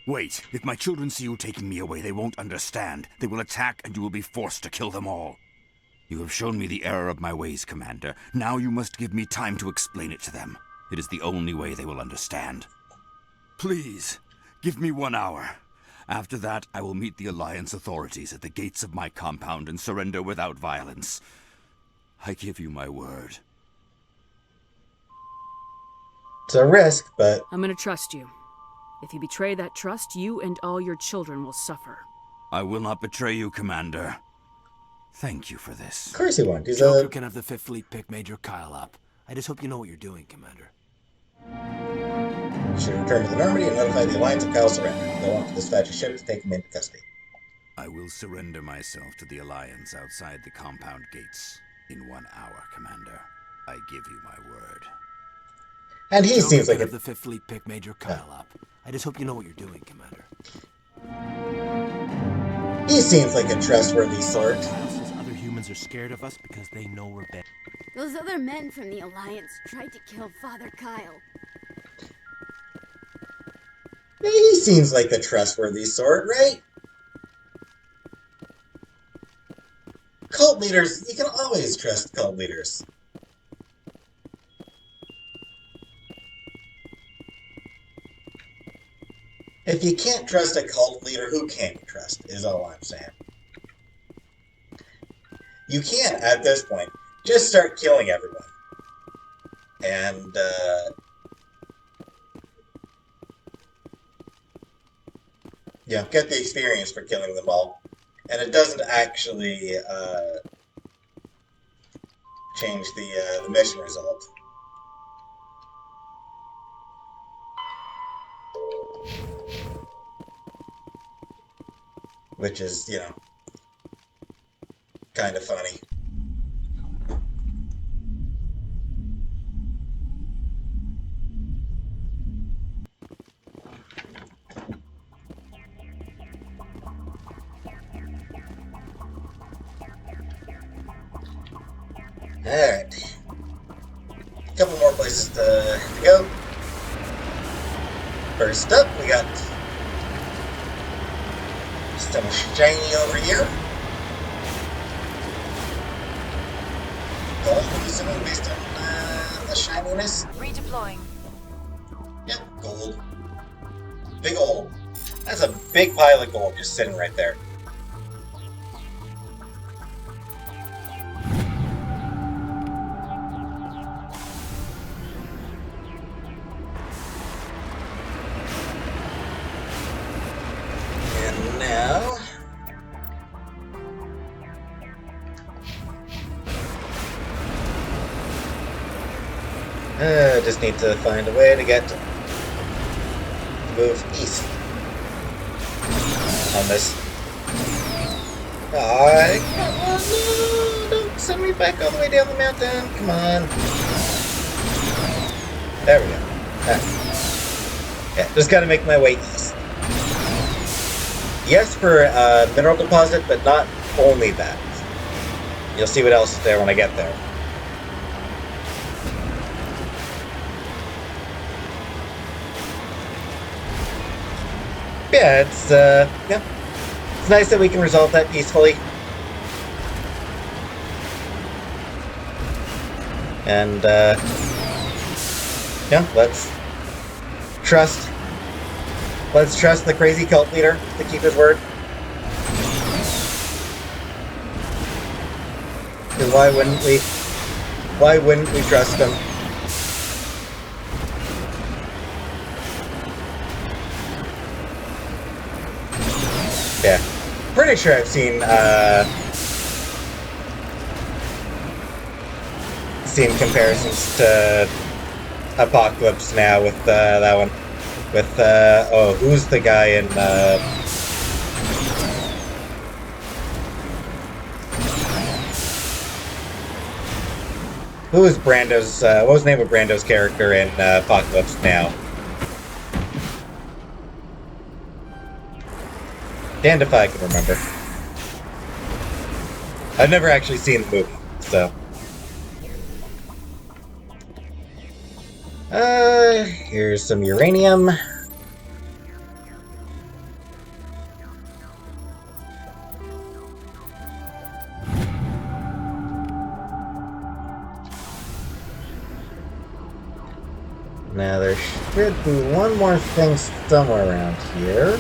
Wait, if my children see you taking me away, they won't understand. They will attack and you will be forced to kill them all. You have shown me the error of my ways, Commander. Now you must give me time to explain it to them. It is the only way they will understand. Please, give me 1 hour. After that, I will meet the Alliance authorities at the gates of my compound and surrender without violence. I give you my word. It's a risk, but... I'm gonna trust you. If you betray that trust, you and all your children will suffer. I will not betray you, Commander. Thank you for this. Of course he won't. He's Joker can have the 5th Fleet pick Major Kyle up. I just hope you know what you're doing, Commander. You should return to the Normandy and notify the Alliance of Kyle's surrender. They'll want to dispatch a ship to take him into custody. I will surrender myself to the Alliance outside the compound gates in 1 hour, Commander. I give you my word. And he Joker seems like have the 5th Fleet pick Major Kyle up. I just hope you know what you're doing, Commander. He seems like a trustworthy sort. Other humans are scared of us because they know we're bad. Those other men from the Alliance tried to kill Father Kyle. He seems like the trustworthy sort, right? Cult leaders, you can always trust cult leaders. If you can't trust a cult leader, who can you trust, is all I'm saying. You can't, at this point, just start killing everyone. And, get the experience for killing them all. And it doesn't actually, change the mission result. Which is, kind of funny. Alright. A couple more places to go. First up, we got some shiny over here. Gold, assuming based on the shininess. Redeploying. Yep, gold. Big old. That's a big pile of gold just sitting right there. And now... just need to find a way to move east on this. Oh, no, don't send me back all the way down the mountain. Come on. There we go. Yeah, just gotta make my way east. Yes, for mineral deposit, but not only that. You'll see what else is there when I get there. Yeah, it's nice that we can resolve that peacefully. And let's trust the crazy cult leader to keep his word. Because why wouldn't we trust him? Yeah, pretty sure I've seen comparisons to Apocalypse Now with that one. With who's the guy in Who was Brando's, what was the name of Brando's character in Apocalypse Now? Damned if I can remember. I've never actually seen the movie, so. Here's some uranium. Now there should be one more thing somewhere around here.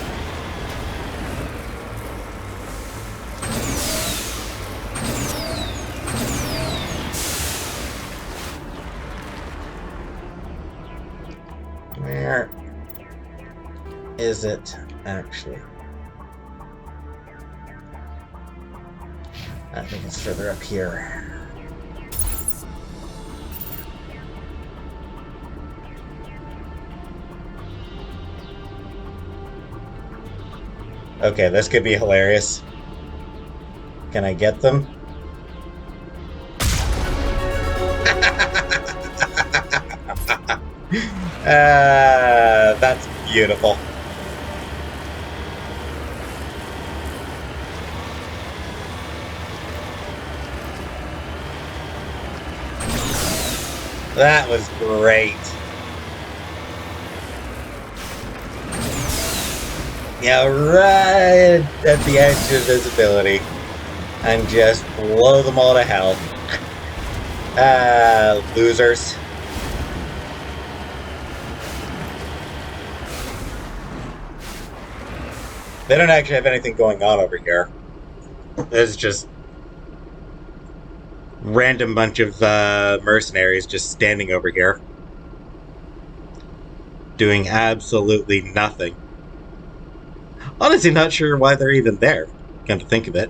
Where is it actually? I think it's further up here. Okay, this could be hilarious. Can I get them? That's beautiful. That was great. Yeah, right at the edge of visibility. And just blow them all to hell. Losers. They don't actually have anything going on over here. There's just random bunch of mercenaries just standing over here. Doing absolutely nothing. Honestly, not sure why they're even there. Come to think of it.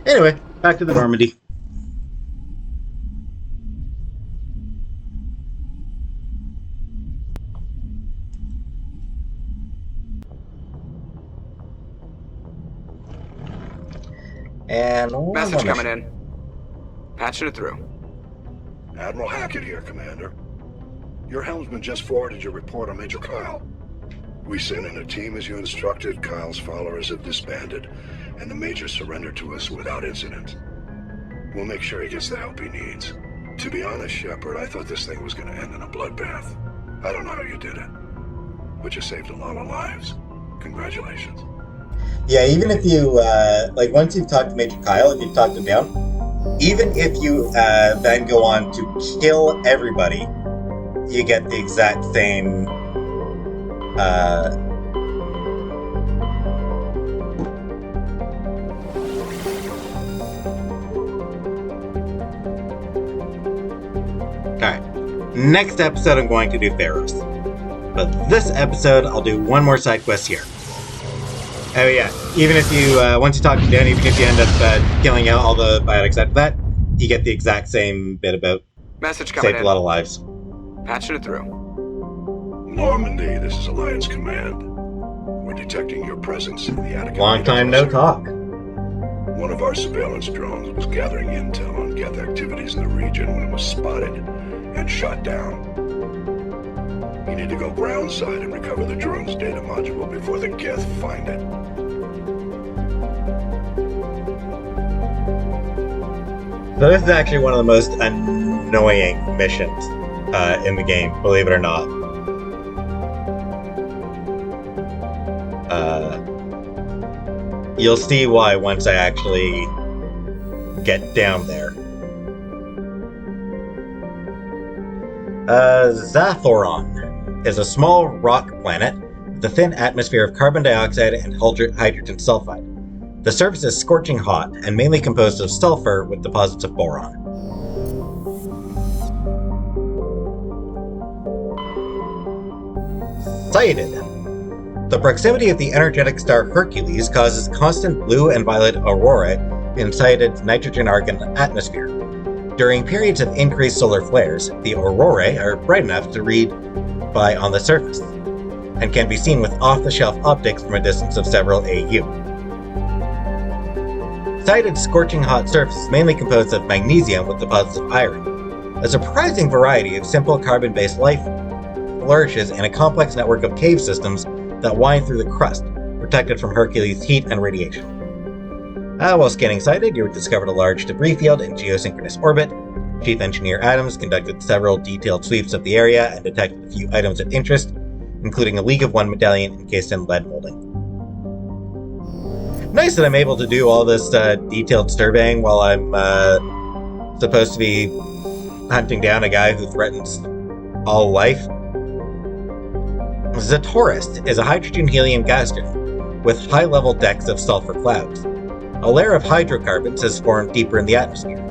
Anyway, back to the Normandy. And message coming in. Patching it through. Admiral Hackett here, Commander. Your helmsman just forwarded your report on Major Kyle. We sent in a team as you instructed. Kyle's followers have disbanded, and the Major surrendered to us without incident. We'll make sure he gets the help he needs. To be honest, Shepard, I thought this thing was going to end in a bloodbath. I don't know how you did it, but you saved a lot of lives. Congratulations. Yeah, even if you, like, once you've talked to Major Kyle and you've talked him down, even if you then go on to kill everybody, you get the exact same, Alright, next episode I'm going to do Theros. But this episode, I'll do one more side quest here. Oh yeah, even if you, once you talk to Dan, even if you end up killing out all the biotics after that, you get the exact same bit about message coming in. Saved a lot of lives. Patching it through. Normandy, this is Alliance Command. We're detecting your presence in the attic. Long time no talk. One of our surveillance drones was gathering intel on Geth activities in the region when it was spotted and shot down. You need to go groundside and recover the drone's data module before the Geth find it. So this is actually one of the most annoying missions in the game, believe it or not. You'll see why once I actually get down there. Zathoron is a small rock planet with a thin atmosphere of carbon dioxide and hydrogen sulfide. The surface is scorching hot and mainly composed of sulfur with deposits of boron. Citadel. The proximity of the energetic star Hercules causes constant blue and violet aurora in Citad's nitrogen-argon atmosphere. During periods of increased solar flares, the aurorae are bright enough to read by on the surface, and can be seen with off-the-shelf optics from a distance of several AU. Cited scorching hot surface is mainly composed of magnesium with deposits of iron. A surprising variety of simple carbon-based life flourishes in a complex network of cave systems that wind through the crust, protected from Hercules' heat and radiation. While scanning Cited, you discovered a large debris field in geosynchronous orbit. Chief Engineer Adams conducted several detailed sweeps of the area and detected a few items of interest, including a League of One medallion encased in lead molding. Nice that I'm able to do all this detailed surveying while I'm supposed to be hunting down a guy who threatens all life. Zatorus is a hydrogen-helium gas giant with high-level decks of sulfur clouds. A layer of hydrocarbons has formed deeper in the atmosphere.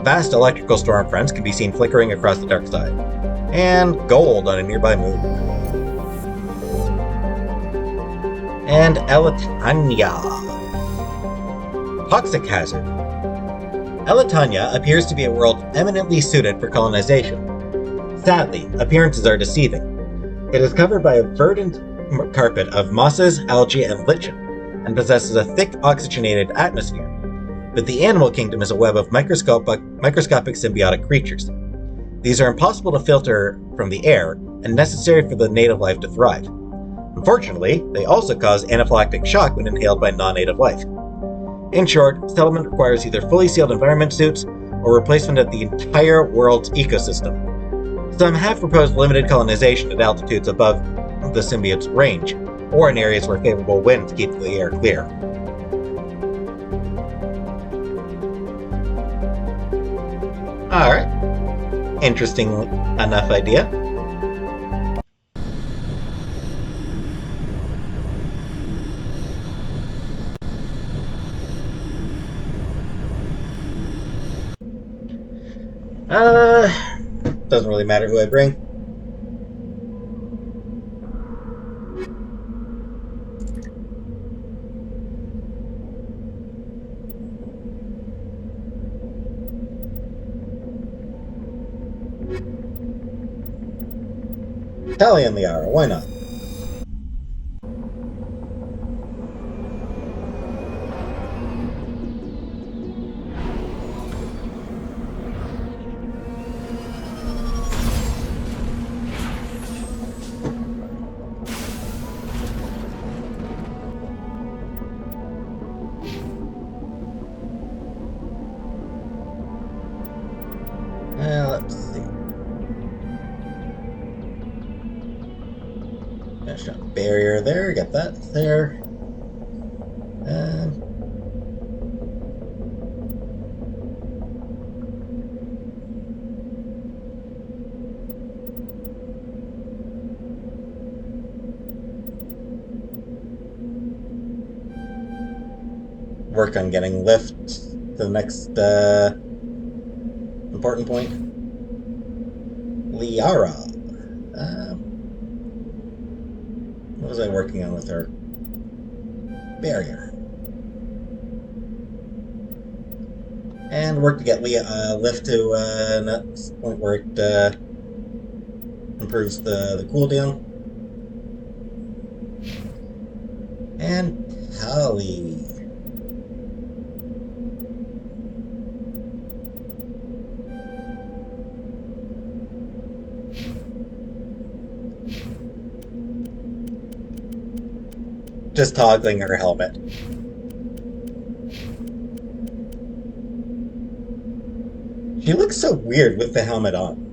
Vast electrical storm fronts can be seen flickering across the dark side. And gold on a nearby moon. And Elitania. Toxic hazard. Elitania appears to be a world eminently suited for colonization. Sadly, appearances are deceiving. It is covered by a verdant carpet of mosses, algae, and lichen, and possesses a thick oxygenated atmosphere. But the animal kingdom is a web of microscopic symbiotic creatures. These are impossible to filter from the air and necessary for the native life to thrive. Unfortunately, they also cause anaphylactic shock when inhaled by non-native life. In short, settlement requires either fully sealed environment suits or replacement of the entire world's ecosystem. Some have proposed limited colonization at altitudes above the symbiote's range, or in areas where favorable winds keep the air clear. Alright. Interesting enough idea. Doesn't really matter who I bring. Tally and Liara, why not? Let's see. Finish up barrier there, get that there. Work on getting lift to the next important point. Liara. What was I working on with her? Barrier. And work to get lift to a point where it improves the cooldown. And Tally. Just toggling her helmet. She looks so weird with the helmet on.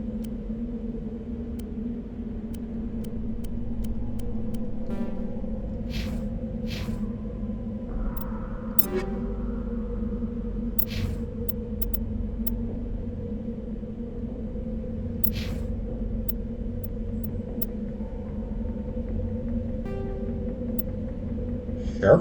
Sure.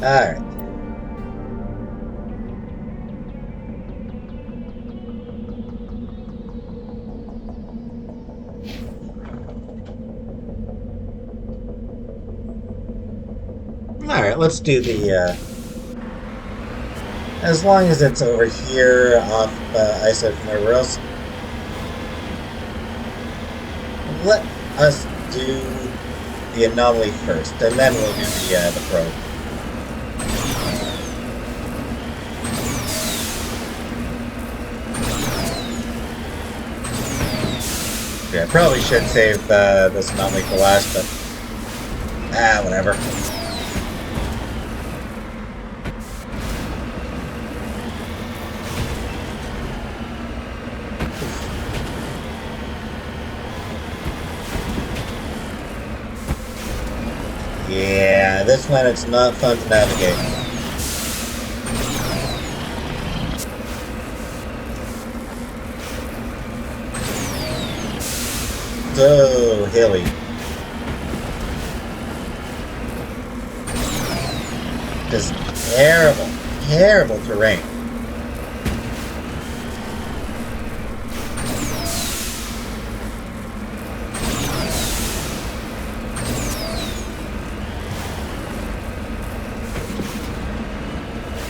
All right. Alright, let's do the, as long as it's over here, off, ISO from everywhere else. Let us do the anomaly first, and then we'll do the probe. Okay, I probably should save this anomaly for last, but whatever. Yeah, this planet's not fun to navigate. So hilly. Just terrible, terrible terrain.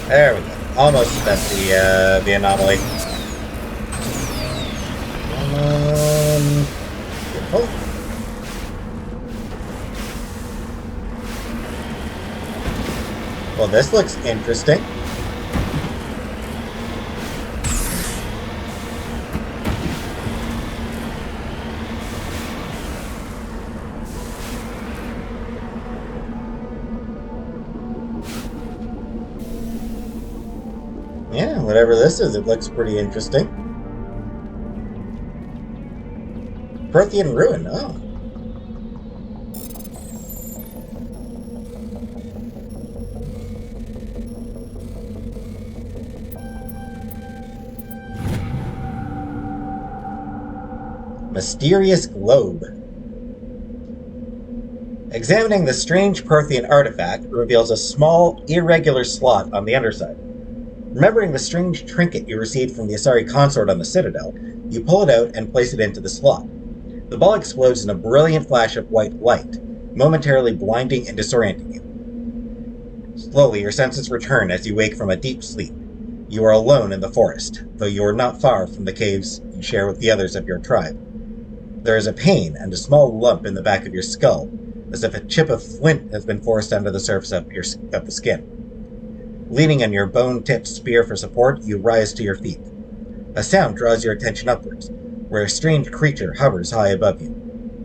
There we go. Almost at the anomaly. Oh. Well, this looks interesting. Yeah, whatever this is, it looks pretty interesting. Prothean ruin, oh. Mysterious globe. Examining the strange Prothean artifact reveals a small, irregular slot on the underside. Remembering the strange trinket you received from the Asari consort on the Citadel, you pull it out and place it into the slot. The ball explodes in a brilliant flash of white light, momentarily blinding and disorienting you. Slowly, your senses return as you wake from a deep sleep. You are alone in the forest, though you are not far from the caves you share with the others of your tribe. There is a pain and a small lump in the back of your skull, as if a chip of flint has been forced under the surface of the skin. Leaning on your bone-tipped spear for support, you rise to your feet. A sound draws your attention upwards, where a strange creature hovers high above you.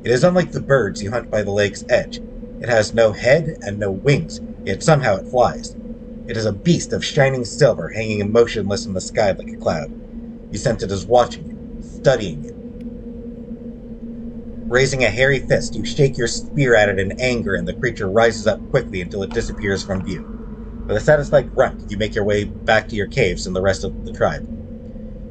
It is unlike the birds you hunt by the lake's edge. It has no head and no wings, yet somehow it flies. It is a beast of shining silver hanging motionless in the sky like a cloud. You sense it is watching you, studying you. Raising a hairy fist, you shake your spear at it in anger, and the creature rises up quickly until it disappears from view. With a satisfied grunt, you make your way back to your caves and the rest of the tribe.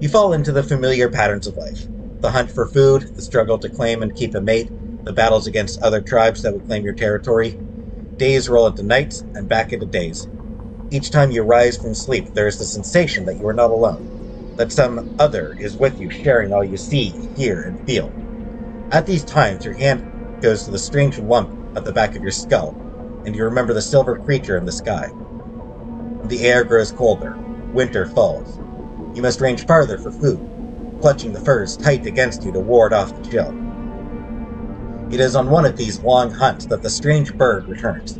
You fall into the familiar patterns of life. The hunt for food, the struggle to claim and keep a mate, the battles against other tribes that would claim your territory. Days roll into nights, and back into days. Each time you rise from sleep, there is the sensation that you are not alone, that some other is with you, sharing all you see, hear, and feel. At these times, your hand goes to the strange lump at the back of your skull, and you remember the silver creature in the sky. The air grows colder. Winter falls. You must range farther for food, clutching the furs tight against you to ward off the chill. It is on one of these long hunts that the strange bird returns.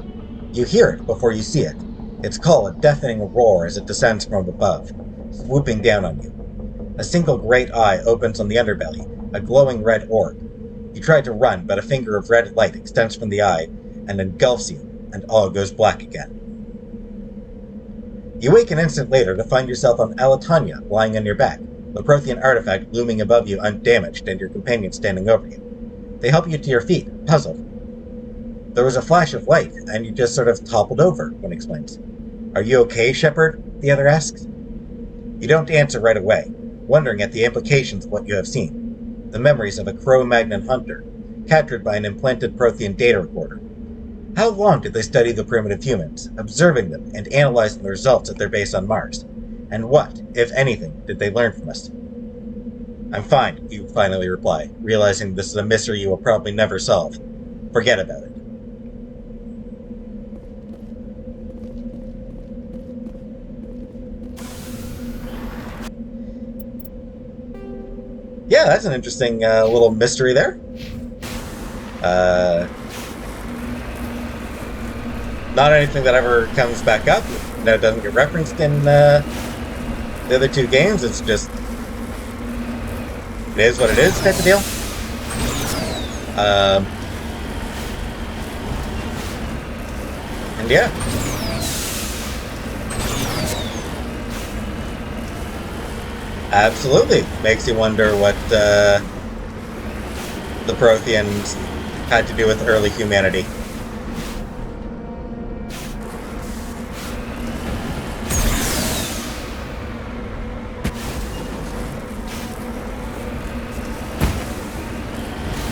You hear it before you see it. Its call a deafening roar as it descends from above, swooping down on you. A single great eye opens on the underbelly, a glowing red orb. You try to run, but a finger of red light extends from the eye and engulfs you, and all goes black again. You wake an instant later to find yourself on Alatanya, lying on your back, the Prothean artifact looming above you undamaged and your companion standing over you. They help you to your feet, puzzled. There was a flash of light, and you just sort of toppled over, one explains. Are you okay, Shepard? The other asks. You don't answer right away, wondering at the implications of what you have seen. The memories of a Cro-Magnon hunter, captured by an implanted Prothean data recorder. How long did they study the primitive humans, observing them and analyzing the results at their base on Mars? And what, if anything, did they learn from us? I'm fine, you finally reply, realizing this is a mystery you will probably never solve. Forget about it. Yeah, that's an interesting little mystery there. Not anything that ever comes back up. No, it doesn't get referenced in the other two games. It's just, it is what it is type of deal. And yeah. Absolutely. Makes you wonder what the Protheans had to do with early humanity.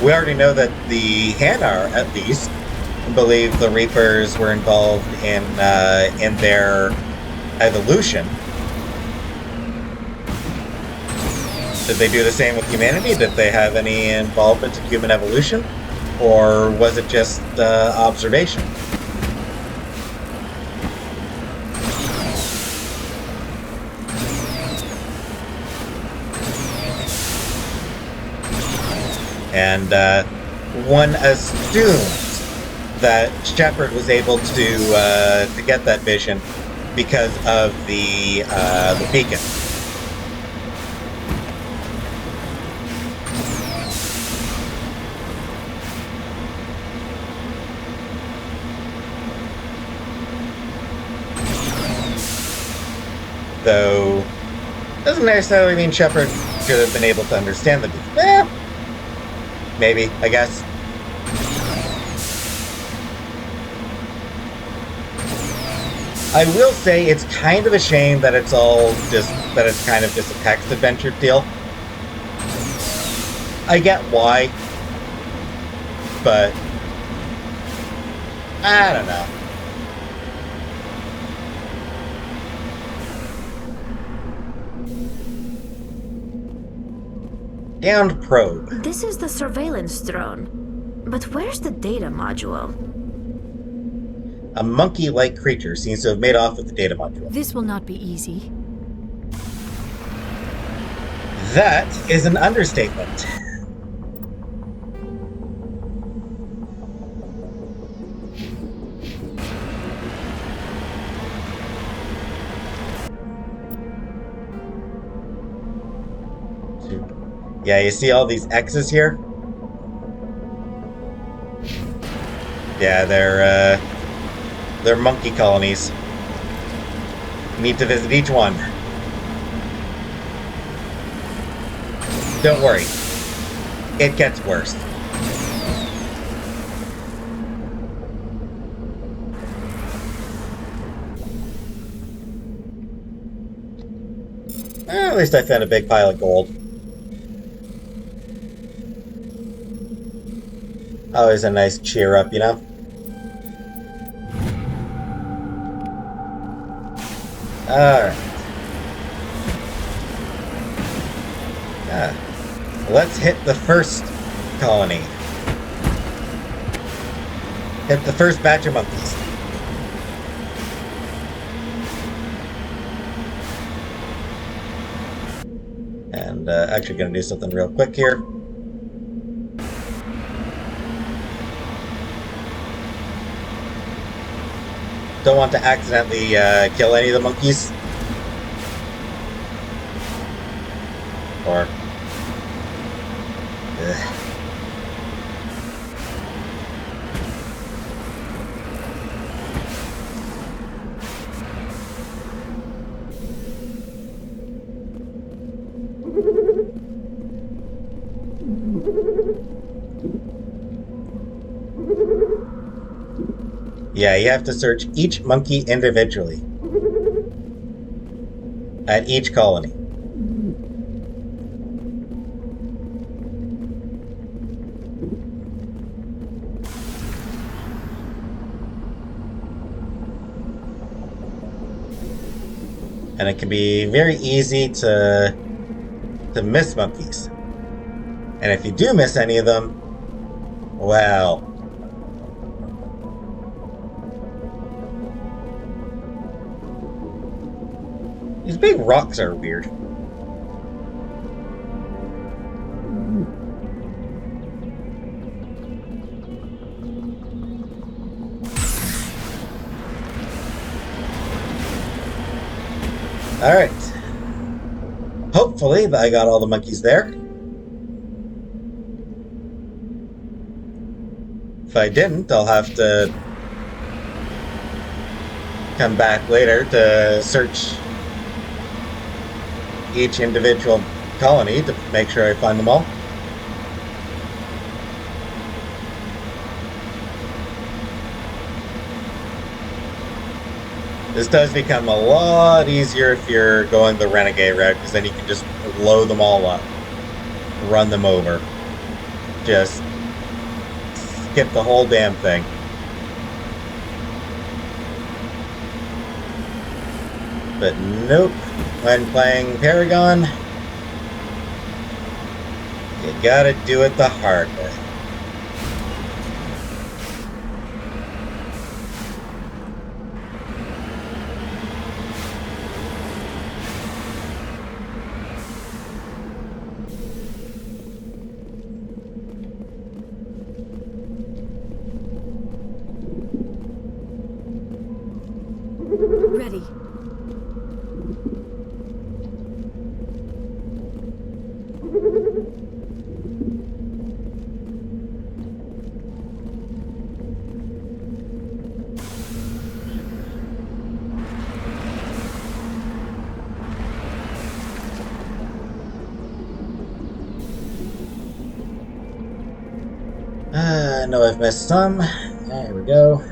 We already know that the Hanar, at least, believe the Reapers were involved in their evolution. Did they do the same with humanity? Did they have any involvement in human evolution? Or was it just observation? And one assumes that Shepard was able to get that vision because of the beacon. Though, doesn't necessarily mean Shepard should have been able to understand the beacon. Maybe, I guess. I will say it's kind of a shame that it's kind of just a text adventure deal. I get why, but I don't know. Downed probe. This is the surveillance drone. But where's the data module? A monkey-like creature seems to have made off with the data module. This will not be easy. That is an understatement. Yeah, you see all these X's here? Yeah, they're monkey colonies. You need to visit each one. Don't worry. It gets worse. At least I found a big pile of gold. Always a nice cheer up, you know? Alright. Let's hit the first colony. Hit the first batch of monkeys. And actually gonna do something real quick here. Don't want to accidentally kill any of the monkeys. Or... Yeah, you have to search each monkey individually. At each colony. And it can be very easy to miss monkeys. And if you do miss any of them, well... These big rocks are weird. Alright. Hopefully I got all the monkeys there. If I didn't, I'll have to come back later to search each individual colony to make sure I find them all. This does become a lot easier if you're going the renegade route, because then you can just blow them all up, run them over, just skip the whole damn thing. But nope, when playing Paragon, you gotta do it the hard way. Ready. I know I've missed some. There we go.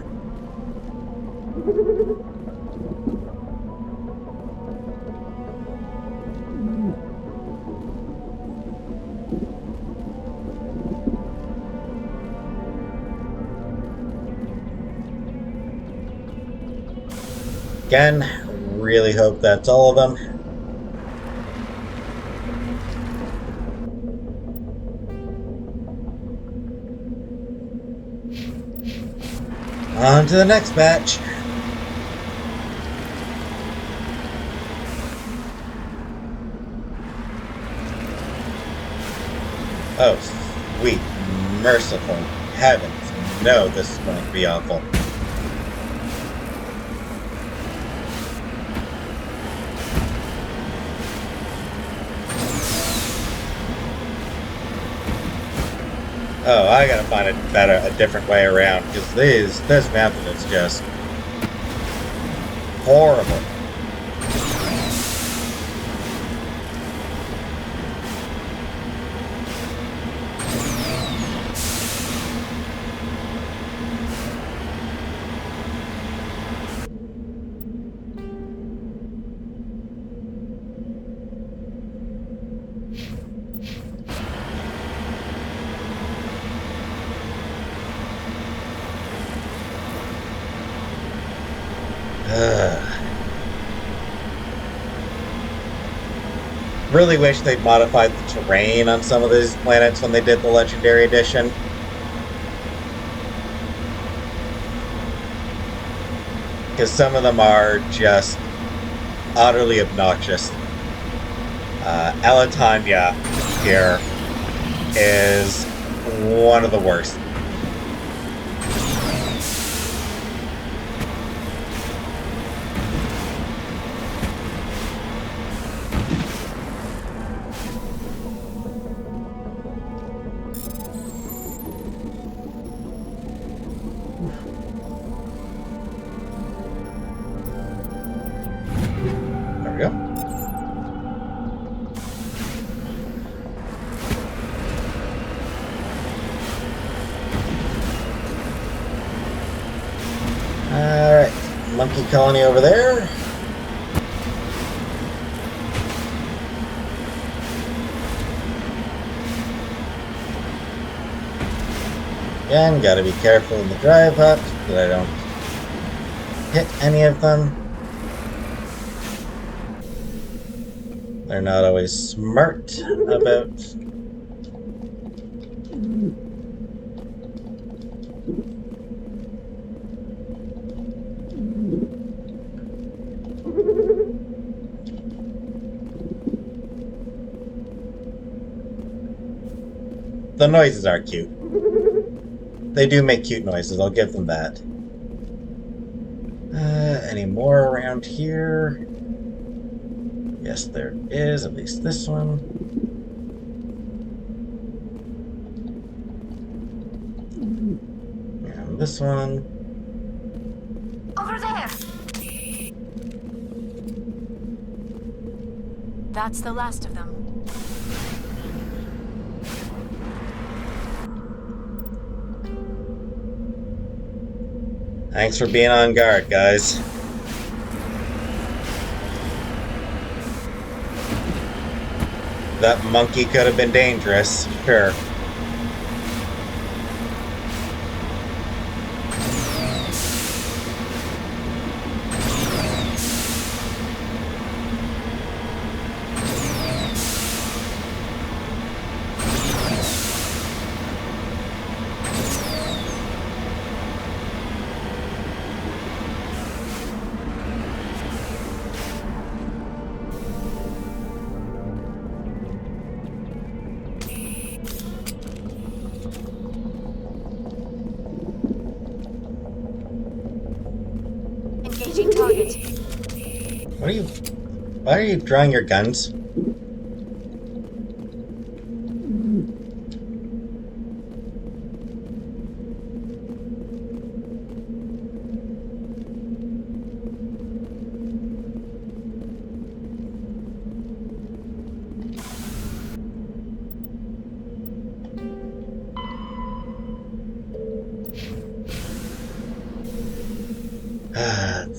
Again, really hope that's all of them. On to the next batch. Oh, sweet, merciful heavens. No, this is going to be awful. Oh, I gotta find a different way around, because this method is just horrible. Really wish they'd modified the terrain on some of these planets when they did the Legendary Edition. Because some of them are just utterly obnoxious. Elatania here is one of the worst. Alright, monkey colony over there. Again, gotta be careful in the drive up that I don't hit any of them. They're not always smart about the noises are cute. They do make cute noises, I'll give them that. Any more around here? Yes, there is. At least this one. And this one. Over there! That's the last of them. Thanks for being on guard, guys. That monkey could have been dangerous, sure. Engaging target. Why are you drawing your guns?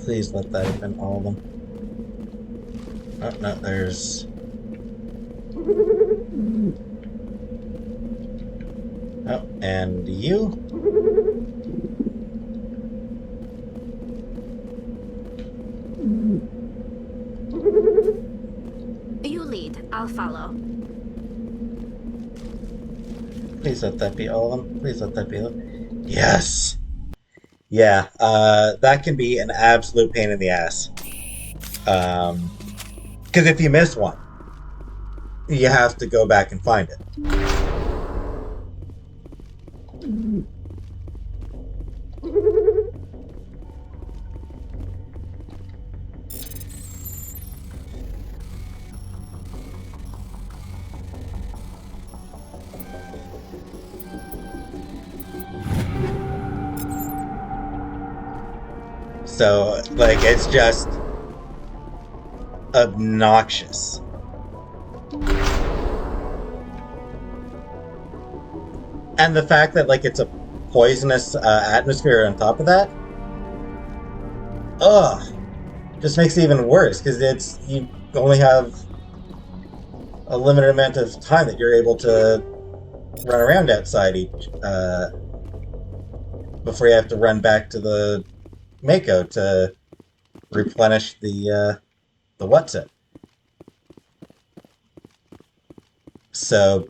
Please let that have been all of them. Oh, no, there's... Oh, and you? You lead. I'll follow. Please let that be all of them. Please let that be all of them. Yes! Yeah, that can be an absolute pain in the ass. Because if you miss one, you have to go back and find it. So, like, it's just obnoxious. And the fact that, like, it's a poisonous atmosphere on top of that, ugh, just makes it even worse, because you only have a limited amount of time that you're able to run around outside before you have to run back to the Mako to replenish the what's it. So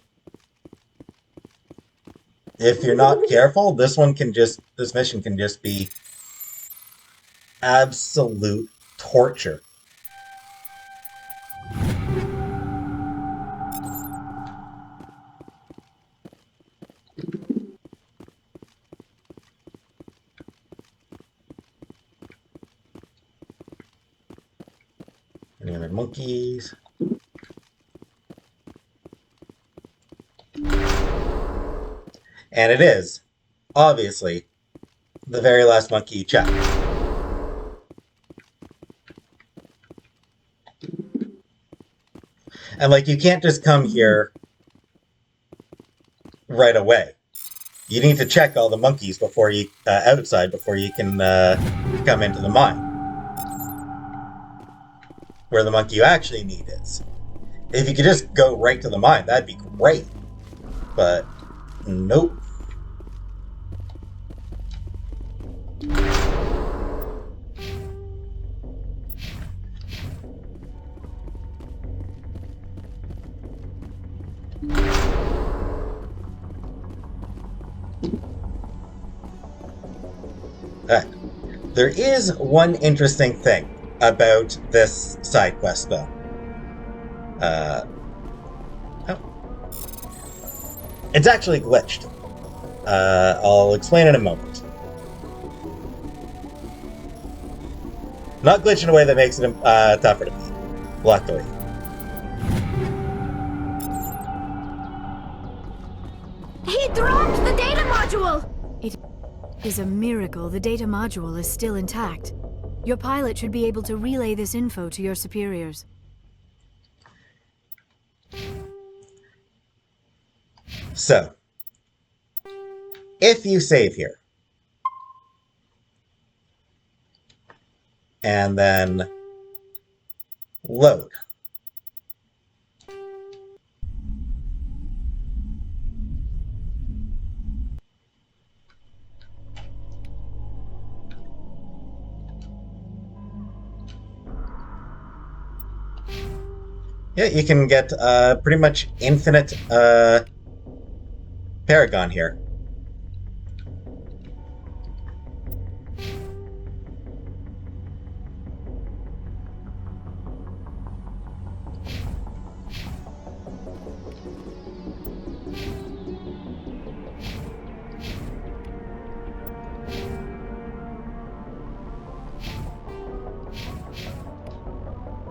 if you're not careful, this mission can just be absolute torture. Any other monkeys? And it is, obviously, the very last monkey you check. And, like, you can't just come here right away. You need to check all the monkeys before you, outside before you can come into the mine. Where the monkey you actually need is. If you could just go right to the mine, that'd be great. But, nope. There is one interesting thing about this side quest, though. It's actually glitched. I'll explain in a moment. Not glitched in a way that makes it tougher to beat, luckily. dropped the data module! It is a miracle the data module is still intact. Your pilot should be able to relay this info to your superiors. So, if you save here, and then load, yeah, you can get pretty much infinite Paragon here.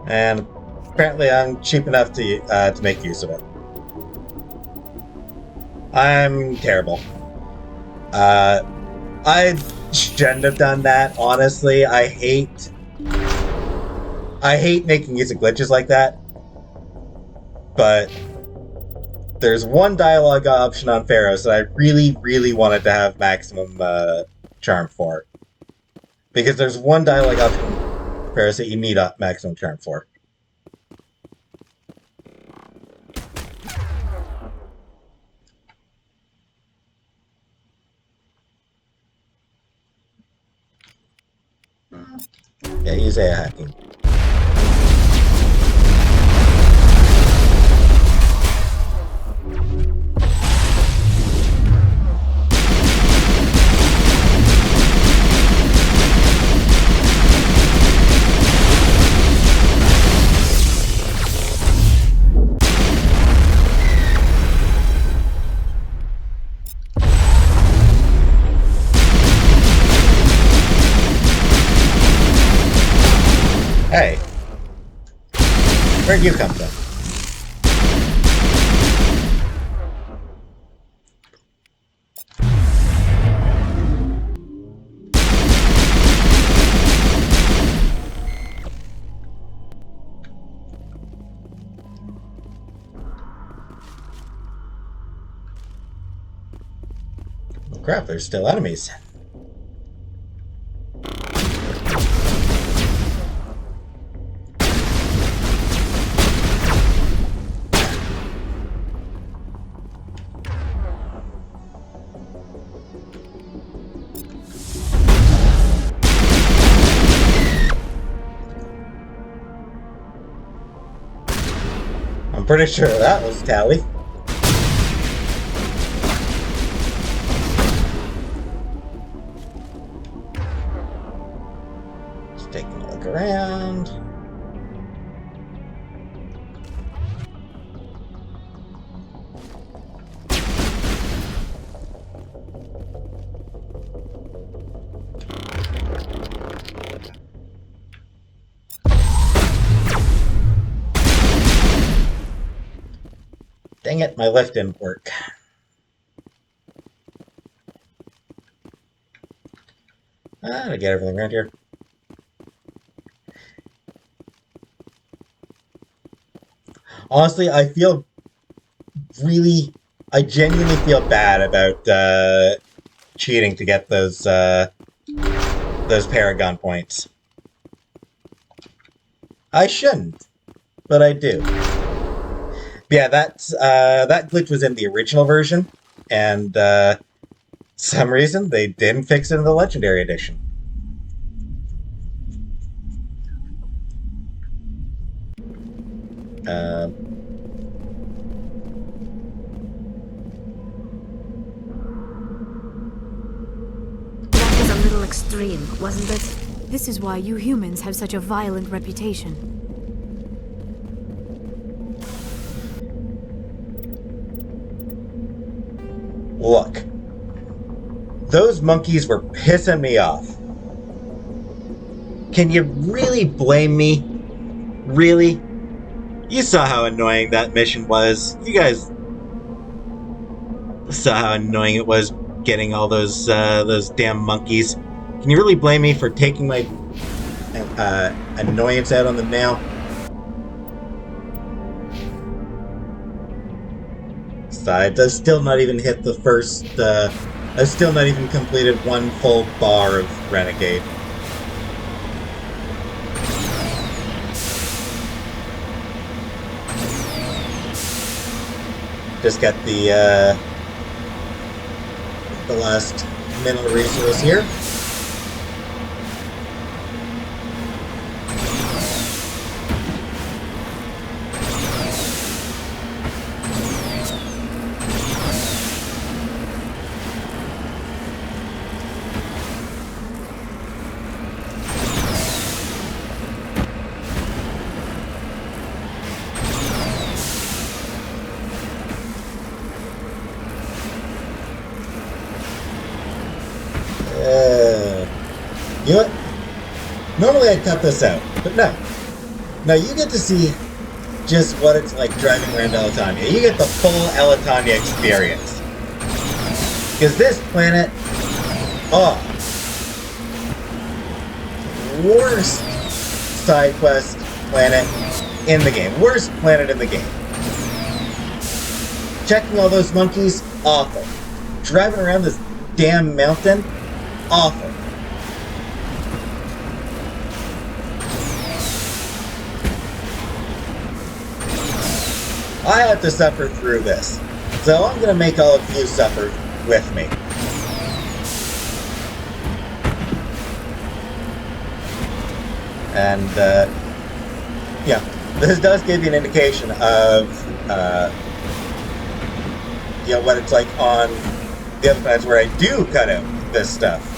And apparently I'm cheap enough to make use of it. I'm terrible. I shouldn't have done that, honestly. I hate making use of glitches like that. But there's one dialogue option on Pharaohs that I really, really wanted to have maximum charm for. Because there's one dialogue option on Pharaohs that you need maximum charm for. Yeah, use AI hacking. Hey, where'd you come from? Oh crap, there's still enemies. I'm pretty sure that was Tally. Just taking a look around. Dang it, my lift didn't work. To get everything around here. Honestly, I genuinely feel bad about cheating to get those Paragon points. I shouldn't, but I do. Yeah, that glitch was in the original version, and some reason they didn't fix it in the Legendary Edition. That was a little extreme, wasn't it? This is why you humans have such a violent reputation. Look, those monkeys were pissing me off. Can you really blame me? Really? You saw how annoying that mission was. You guys... Saw how annoying it was getting all those damn monkeys. Can you really blame me for taking my annoyance out on them now? Besides, I've still not even hit the first. I've still not even completed one full bar of Renegade. Just got the last mineral resource here. You know what? Normally I'd cut this out, but no. No, you get to see just what it's like driving around Elatania. You get the full Elatania experience. Because this planet... Oh. Worst side quest planet in the game. Worst planet in the game. Checking all those monkeys? Awful. Driving around this damn mountain? Awful. I have to suffer through this, so I'm going to make all of you suffer with me. And, yeah, this does give you an indication of, you know, what it's like on the other planets where I do cut out this stuff.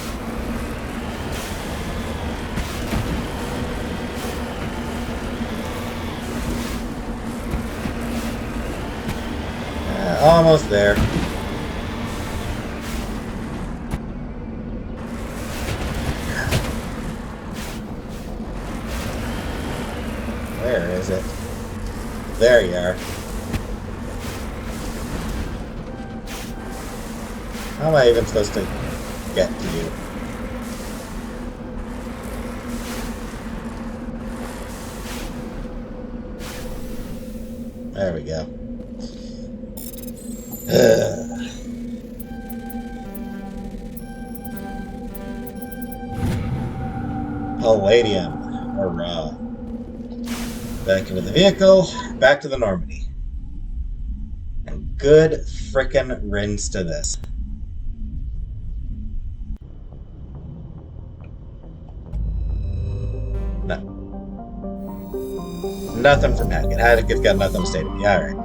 Almost there. Where is it? There you are. How am I even supposed to get to you? There we go. Palladium. Hurrah. Back into the vehicle. Back to the Normandy. And good frickin' riddance to this. No. Nothing from Hackett. Hackett's got nothing to say to me. Alright.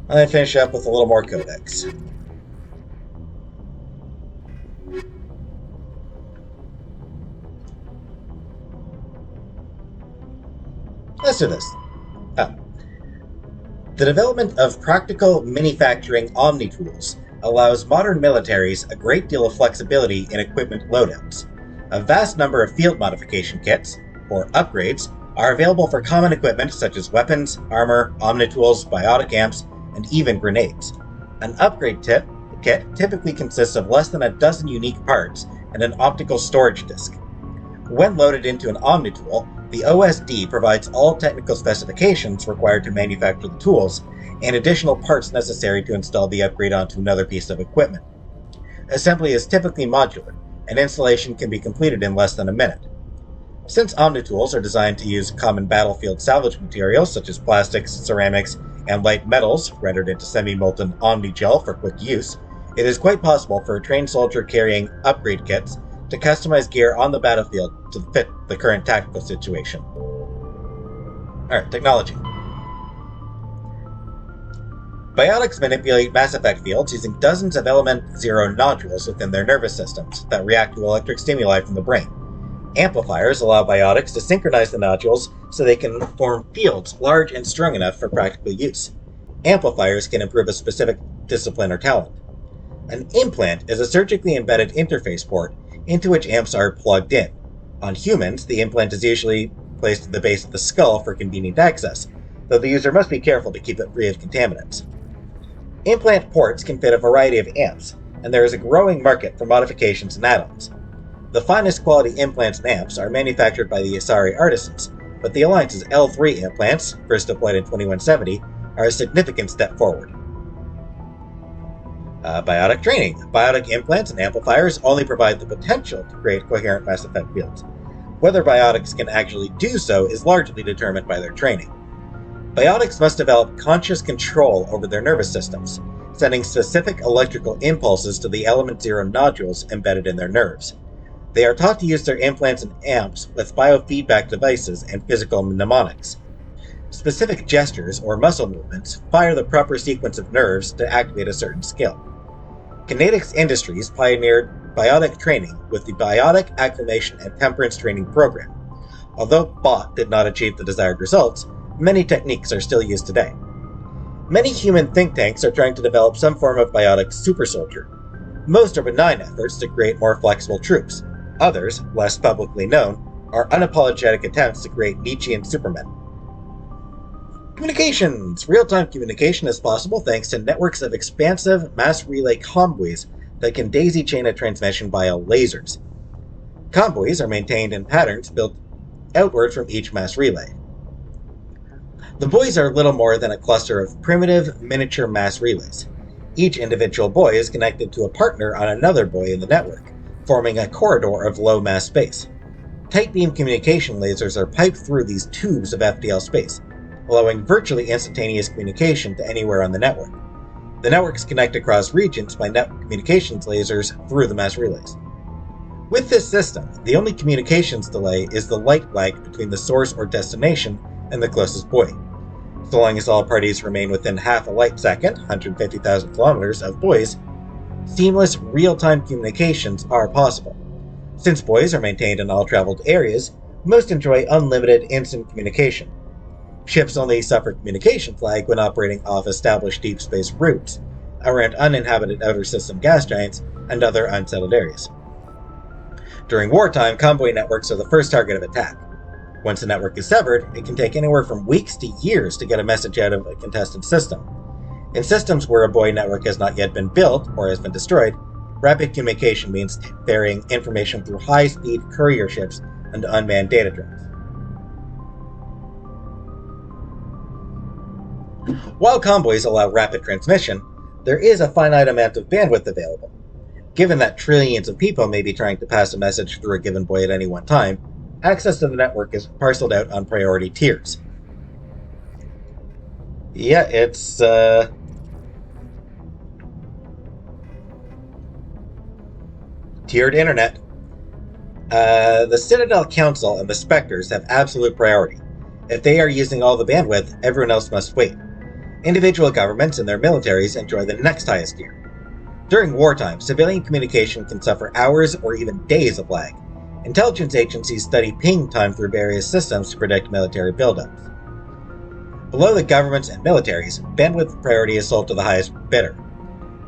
And then finish up with a little more Codex. Let's do this. Oh. The development of practical manufacturing omni-tools allows modern militaries a great deal of flexibility in equipment loadouts. A vast number of field modification kits, or upgrades, are available for common equipment such as weapons, armor, omni-tools, biotic amps, and even grenades. An upgrade kit typically consists of less than a dozen unique parts and an optical storage disk. When loaded into an omni-tool, the OSD provides all technical specifications required to manufacture the tools and additional parts necessary to install the upgrade onto another piece of equipment. Assembly is typically modular, and installation can be completed in less than a minute. Since omni-tools are designed to use common battlefield salvage materials such as plastics, ceramics, and light metals rendered into semi-molten omni-gel for quick use, it is quite possible for a trained soldier carrying upgrade kits to customize gear on the battlefield to fit the current tactical situation. Alright, technology. Biotics manipulate mass effect fields using dozens of element zero nodules within their nervous systems that react to electric stimuli from the brain. Amplifiers allow biotics to synchronize the nodules so they can form fields large and strong enough for practical use. Amplifiers can improve a specific discipline or talent. An implant is a surgically embedded interface port into which amps are plugged in. On humans, the implant is usually placed at the base of the skull for convenient access. though the user must be careful to keep it free of contaminants. Implant ports can fit a variety of amps, and there is a growing market for modifications and add-ons. The finest quality implants and amps are manufactured by the Asari artisans, but the Alliance's L3 implants, first deployed in 2170, are a significant step forward. Biotic training. Biotic implants and amplifiers only provide the potential to create coherent mass effect fields. Whether biotics can actually do so is largely determined by their training. Biotics must develop conscious control over their nervous systems, sending specific electrical impulses to the element 0 nodules embedded in their nerves. They are taught to use their implants and amps with biofeedback devices and physical mnemonics. Specific gestures or muscle movements fire the proper sequence of nerves to activate a certain skill. Kinetics Industries pioneered biotic training with the Biotic Acclimation and Temperance Training Program. Although BOT did not achieve the desired results, many techniques are still used today. Many human think tanks are trying to develop some form of biotic super soldier. Most are benign efforts to create more flexible troops. Others, less publicly known, are unapologetic attempts to create Nietzschean supermen. Communications! Real-time communication is possible thanks to networks of expansive mass relay convoys that can daisy-chain a transmission via lasers. Convoys are maintained in patterns built outward from each mass relay. The buoys are little more than a cluster of primitive, miniature mass relays. Each individual buoy is connected to a partner on another buoy in the network, forming a corridor of low-mass space. Tight beam communication lasers are piped through these tubes of FTL space, allowing virtually instantaneous communication to anywhere on the network. The networks connect across regions by network communications lasers through the mass relays. With this system, the only communications delay is the light lag between the source or destination and the closest buoy. So long as all parties remain within half a light second, 150,000 kilometers, of buoys, seamless real-time communications are possible. Since buoys are maintained in all traveled areas, most enjoy unlimited instant communication. Ships only suffer communication flag when operating off established deep space routes, around uninhabited outer system gas giants, and other unsettled areas. During wartime, convoy networks are the first target of attack. Once a network is severed, it can take anywhere from weeks to years to get a message out of a contested system. In systems where a buoy network has not yet been built or has been destroyed, rapid communication means ferrying information through high-speed courier ships and unmanned data drones. While convoys allow rapid transmission, there is a finite amount of bandwidth available. Given that trillions of people may be trying to pass a message through a given buoy at any one time, access to the network is parceled out on priority tiers. Yeah, it's, tiered internet. The Citadel Council and the Spectres have absolute priority. If they are using all the bandwidth, everyone else must wait. Individual governments and their militaries enjoy the next highest tier. During wartime, civilian communication can suffer hours or even days of lag. Intelligence agencies study ping time through various systems to predict military buildups. Below the governments and militaries, bandwidth priority is sold to the highest bidder.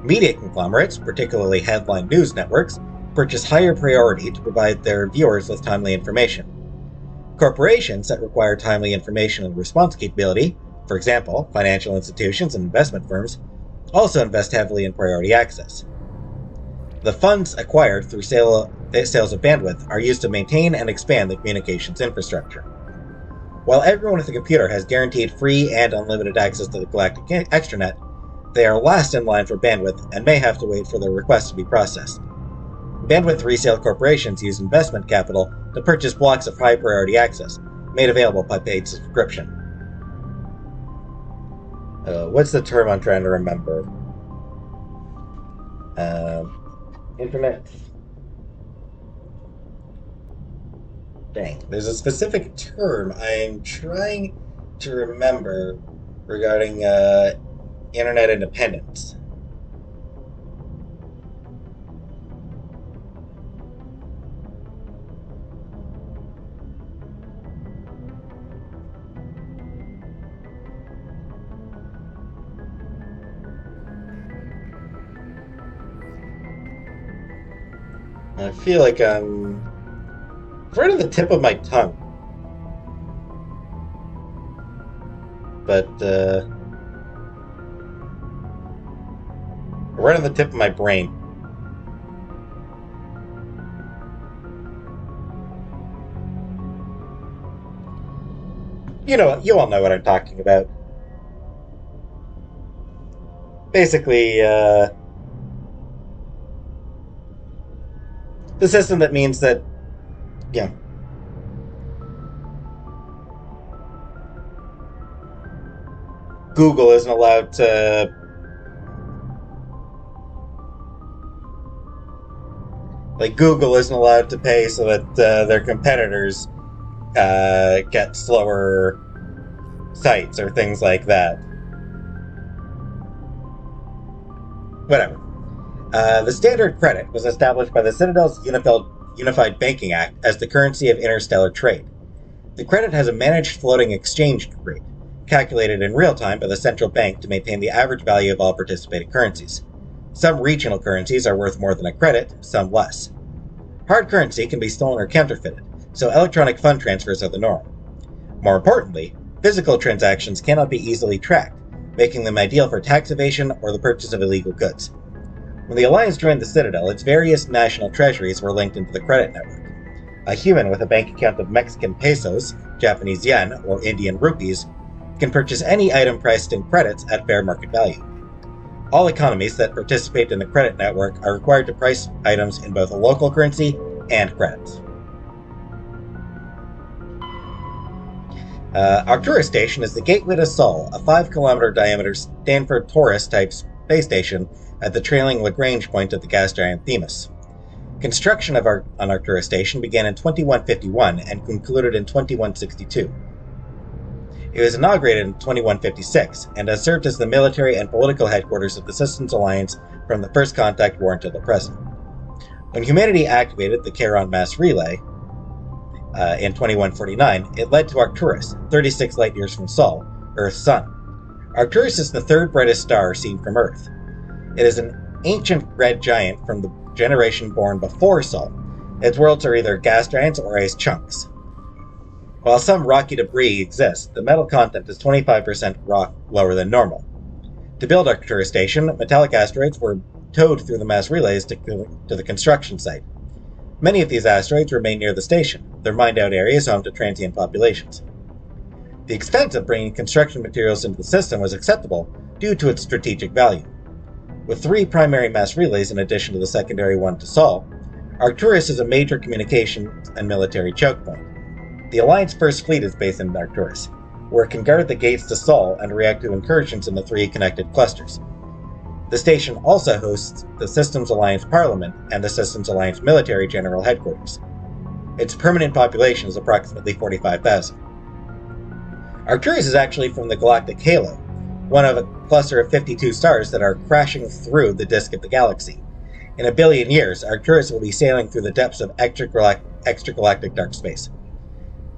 Media conglomerates, particularly headline news networks, purchase higher priority to provide their viewers with timely information. Corporations that require timely information and response capability, for example, financial institutions and investment firms, also invest heavily in priority access. The funds acquired through sales of bandwidth are used to maintain and expand the communications infrastructure. While everyone with a computer has guaranteed free and unlimited access to the galactic extranet, they are last in line for bandwidth and may have to wait for their request to be processed. Bandwidth resale corporations use investment capital to purchase blocks of high priority access, made available by paid subscription. What's the term I'm trying to remember? Internet. Dang, there's a specific term I'm trying to remember regarding internet independence. I feel like I'm right on the tip of my tongue. but right on the tip of my brain. You all know what I'm talking about. Basically, the system that means that, Google isn't allowed to Google isn't allowed to pay so that their competitors get slower sites or things like that. Whatever. The standard credit was established by the Citadel's Unified Banking Act as the currency of interstellar trade. The credit has a managed floating exchange rate, calculated in real time by the central bank to maintain the average value of all participating currencies. Some regional currencies are worth more than a credit, some less. Hard currency can be stolen or counterfeited, so electronic fund transfers are the norm. More importantly, physical transactions cannot be easily tracked, making them ideal for tax evasion or the purchase of illegal goods. When the Alliance joined the Citadel, its various national treasuries were linked into the credit network. A human with a bank account of Mexican pesos, Japanese yen, or Indian rupees can purchase any item priced in credits at fair market value. All economies that participate in the credit network are required to price items in both a local currency and credits. Arcturus Station is the gateway to Sol, a 5-kilometer diameter Stanford Torus-type space station at the trailing Lagrange point of the gas giant Themis. Construction on Arcturus Station began in 2151 and concluded in 2162. It was inaugurated in 2156 and has served as the military and political headquarters of the Systems Alliance from the First Contact War until the present. When humanity activated the Charon Mass Relay in 2149, it led to Arcturus, 36 light-years from Sol, Earth's sun. Arcturus is the third brightest star seen from Earth. It is an ancient red giant from the generation born before Sol. Its worlds are either gas giants or ice chunks. While some rocky debris exists, the metal content is 25% rock lower than normal. To build Arcturus Station, metallic asteroids were towed through the mass relays to the construction site. Many of these asteroids remain near the station, their mined-out areas home to transient populations. The expense of bringing construction materials into the system was acceptable due to its strategic value. With 3 primary mass relays in addition to the secondary one to Sol, Arcturus is a major communication and military choke point. The Alliance First Fleet is based in Arcturus, where it can guard the gates to Sol and react to incursions in the 3 connected clusters. The station also hosts the Systems Alliance Parliament and the Systems Alliance Military General Headquarters. Its permanent population is approximately 45,000. Arcturus is actually from the galactic halo, one of a cluster of 52 stars that are crashing through the disk of the galaxy. In 1 billion years, Arcturus will be sailing through the depths of extragalactic dark space.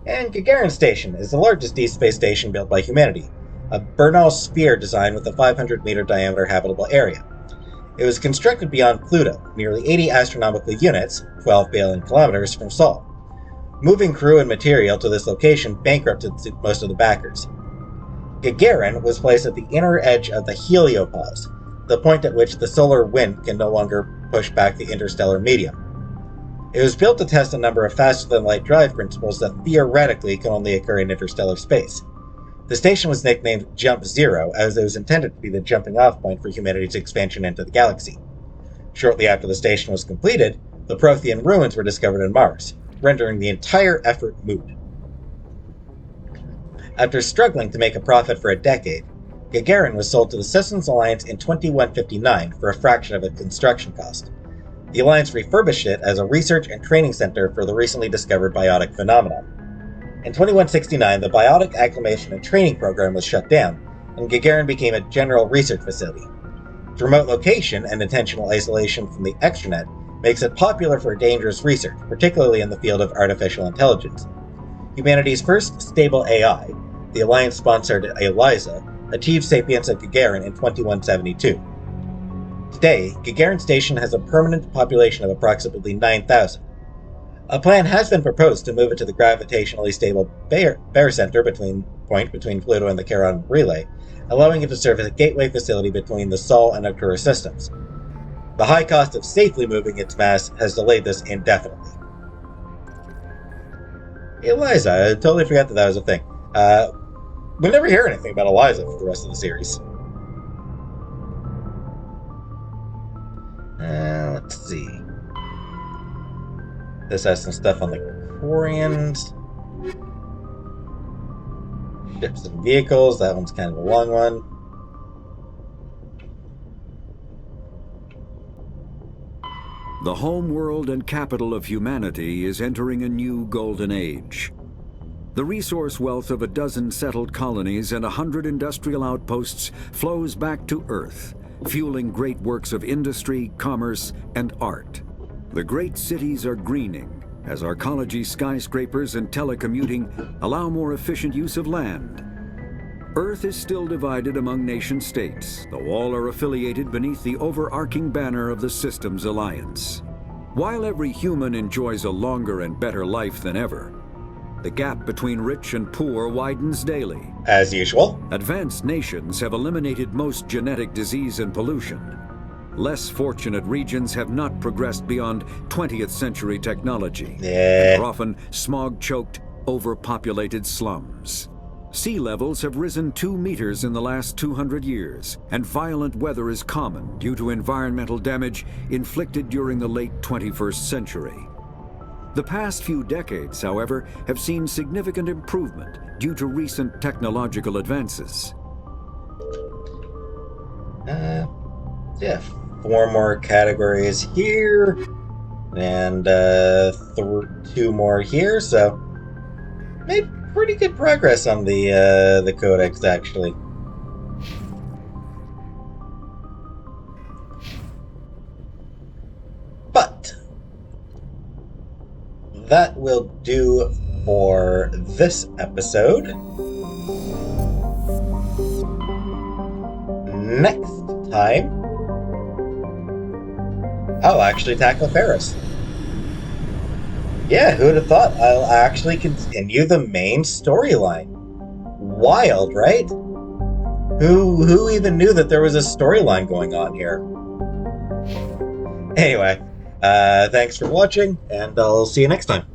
And Gagarin Station is the largest deep space station built by humanity, a Bernal sphere design with a 500-meter diameter habitable area. It was constructed beyond Pluto, nearly 80 astronomical units, 12 billion kilometers, from Sol. Moving crew and material to this location bankrupted most of the backers. Gagarin was placed at the inner edge of the heliopause, the point at which the solar wind can no longer push back the interstellar medium. It was built to test a number of faster-than-light drive principles that theoretically can only occur in interstellar space. The station was nicknamed Jump Zero, as it was intended to be the jumping-off point for humanity's expansion into the galaxy. Shortly after the station was completed, the Prothean ruins were discovered on Mars, rendering the entire effort moot. After struggling to make a profit for a decade, Gagarin was sold to the Systems Alliance in 2159 for a fraction of its construction cost. The Alliance refurbished it as a research and training center for the recently discovered biotic phenomenon. In 2169, the Biotic Acclimation and Training Program was shut down, and Gagarin became a general research facility. Its remote location and intentional isolation from the extranet makes it popular for dangerous research, particularly in the field of artificial intelligence. Humanity's first stable AI, the Alliance-sponsored ELIZA, achieved sapience at Gagarin in 2172. Today, Gagarin Station has a permanent population of approximately 9,000. A plan has been proposed to move it to the gravitationally stable Bear Center between point between Pluto and the Charon Relay, allowing it to serve as a gateway facility between the Sol and Arcturus systems. The high cost of safely moving its mass has delayed this indefinitely. Eliza, I totally forgot that was a thing. We'll never hear anything about Eliza for the rest of the series. Let's see. This has some stuff on the Quarians. Ships and vehicles. That one's kind of a long one. The home world and capital of humanity is entering a new golden age. The resource wealth of a dozen settled colonies and 100 industrial outposts flows back to Earth, fueling great works of industry, commerce, and art. The great cities are greening, as arcology skyscrapers and telecommuting allow more efficient use of land. Earth is still divided among nation-states, though all are affiliated beneath the overarching banner of the Systems Alliance. While every human enjoys a longer and better life than ever, the gap between rich and poor widens daily. As usual. Advanced nations have eliminated most genetic disease and pollution. Less fortunate regions have not progressed beyond 20th century technology. And are often smog-choked, overpopulated slums. Sea levels have risen 2 meters in the last 200 years, and violent weather is common due to environmental damage inflicted during the late 21st century. The past few decades, however, have seen significant improvement due to recent technological advances. Yeah, 4 more categories here, and 2 more here, so made pretty good progress on the Codex, actually. But that will do for this episode. Next time, I'll actually tackle Paris. Yeah, who'd have thought? I'll actually continue the main storyline. Wild, right? Who even knew that there was a storyline going on here? Anyway, thanks for watching, and I'll see you next time.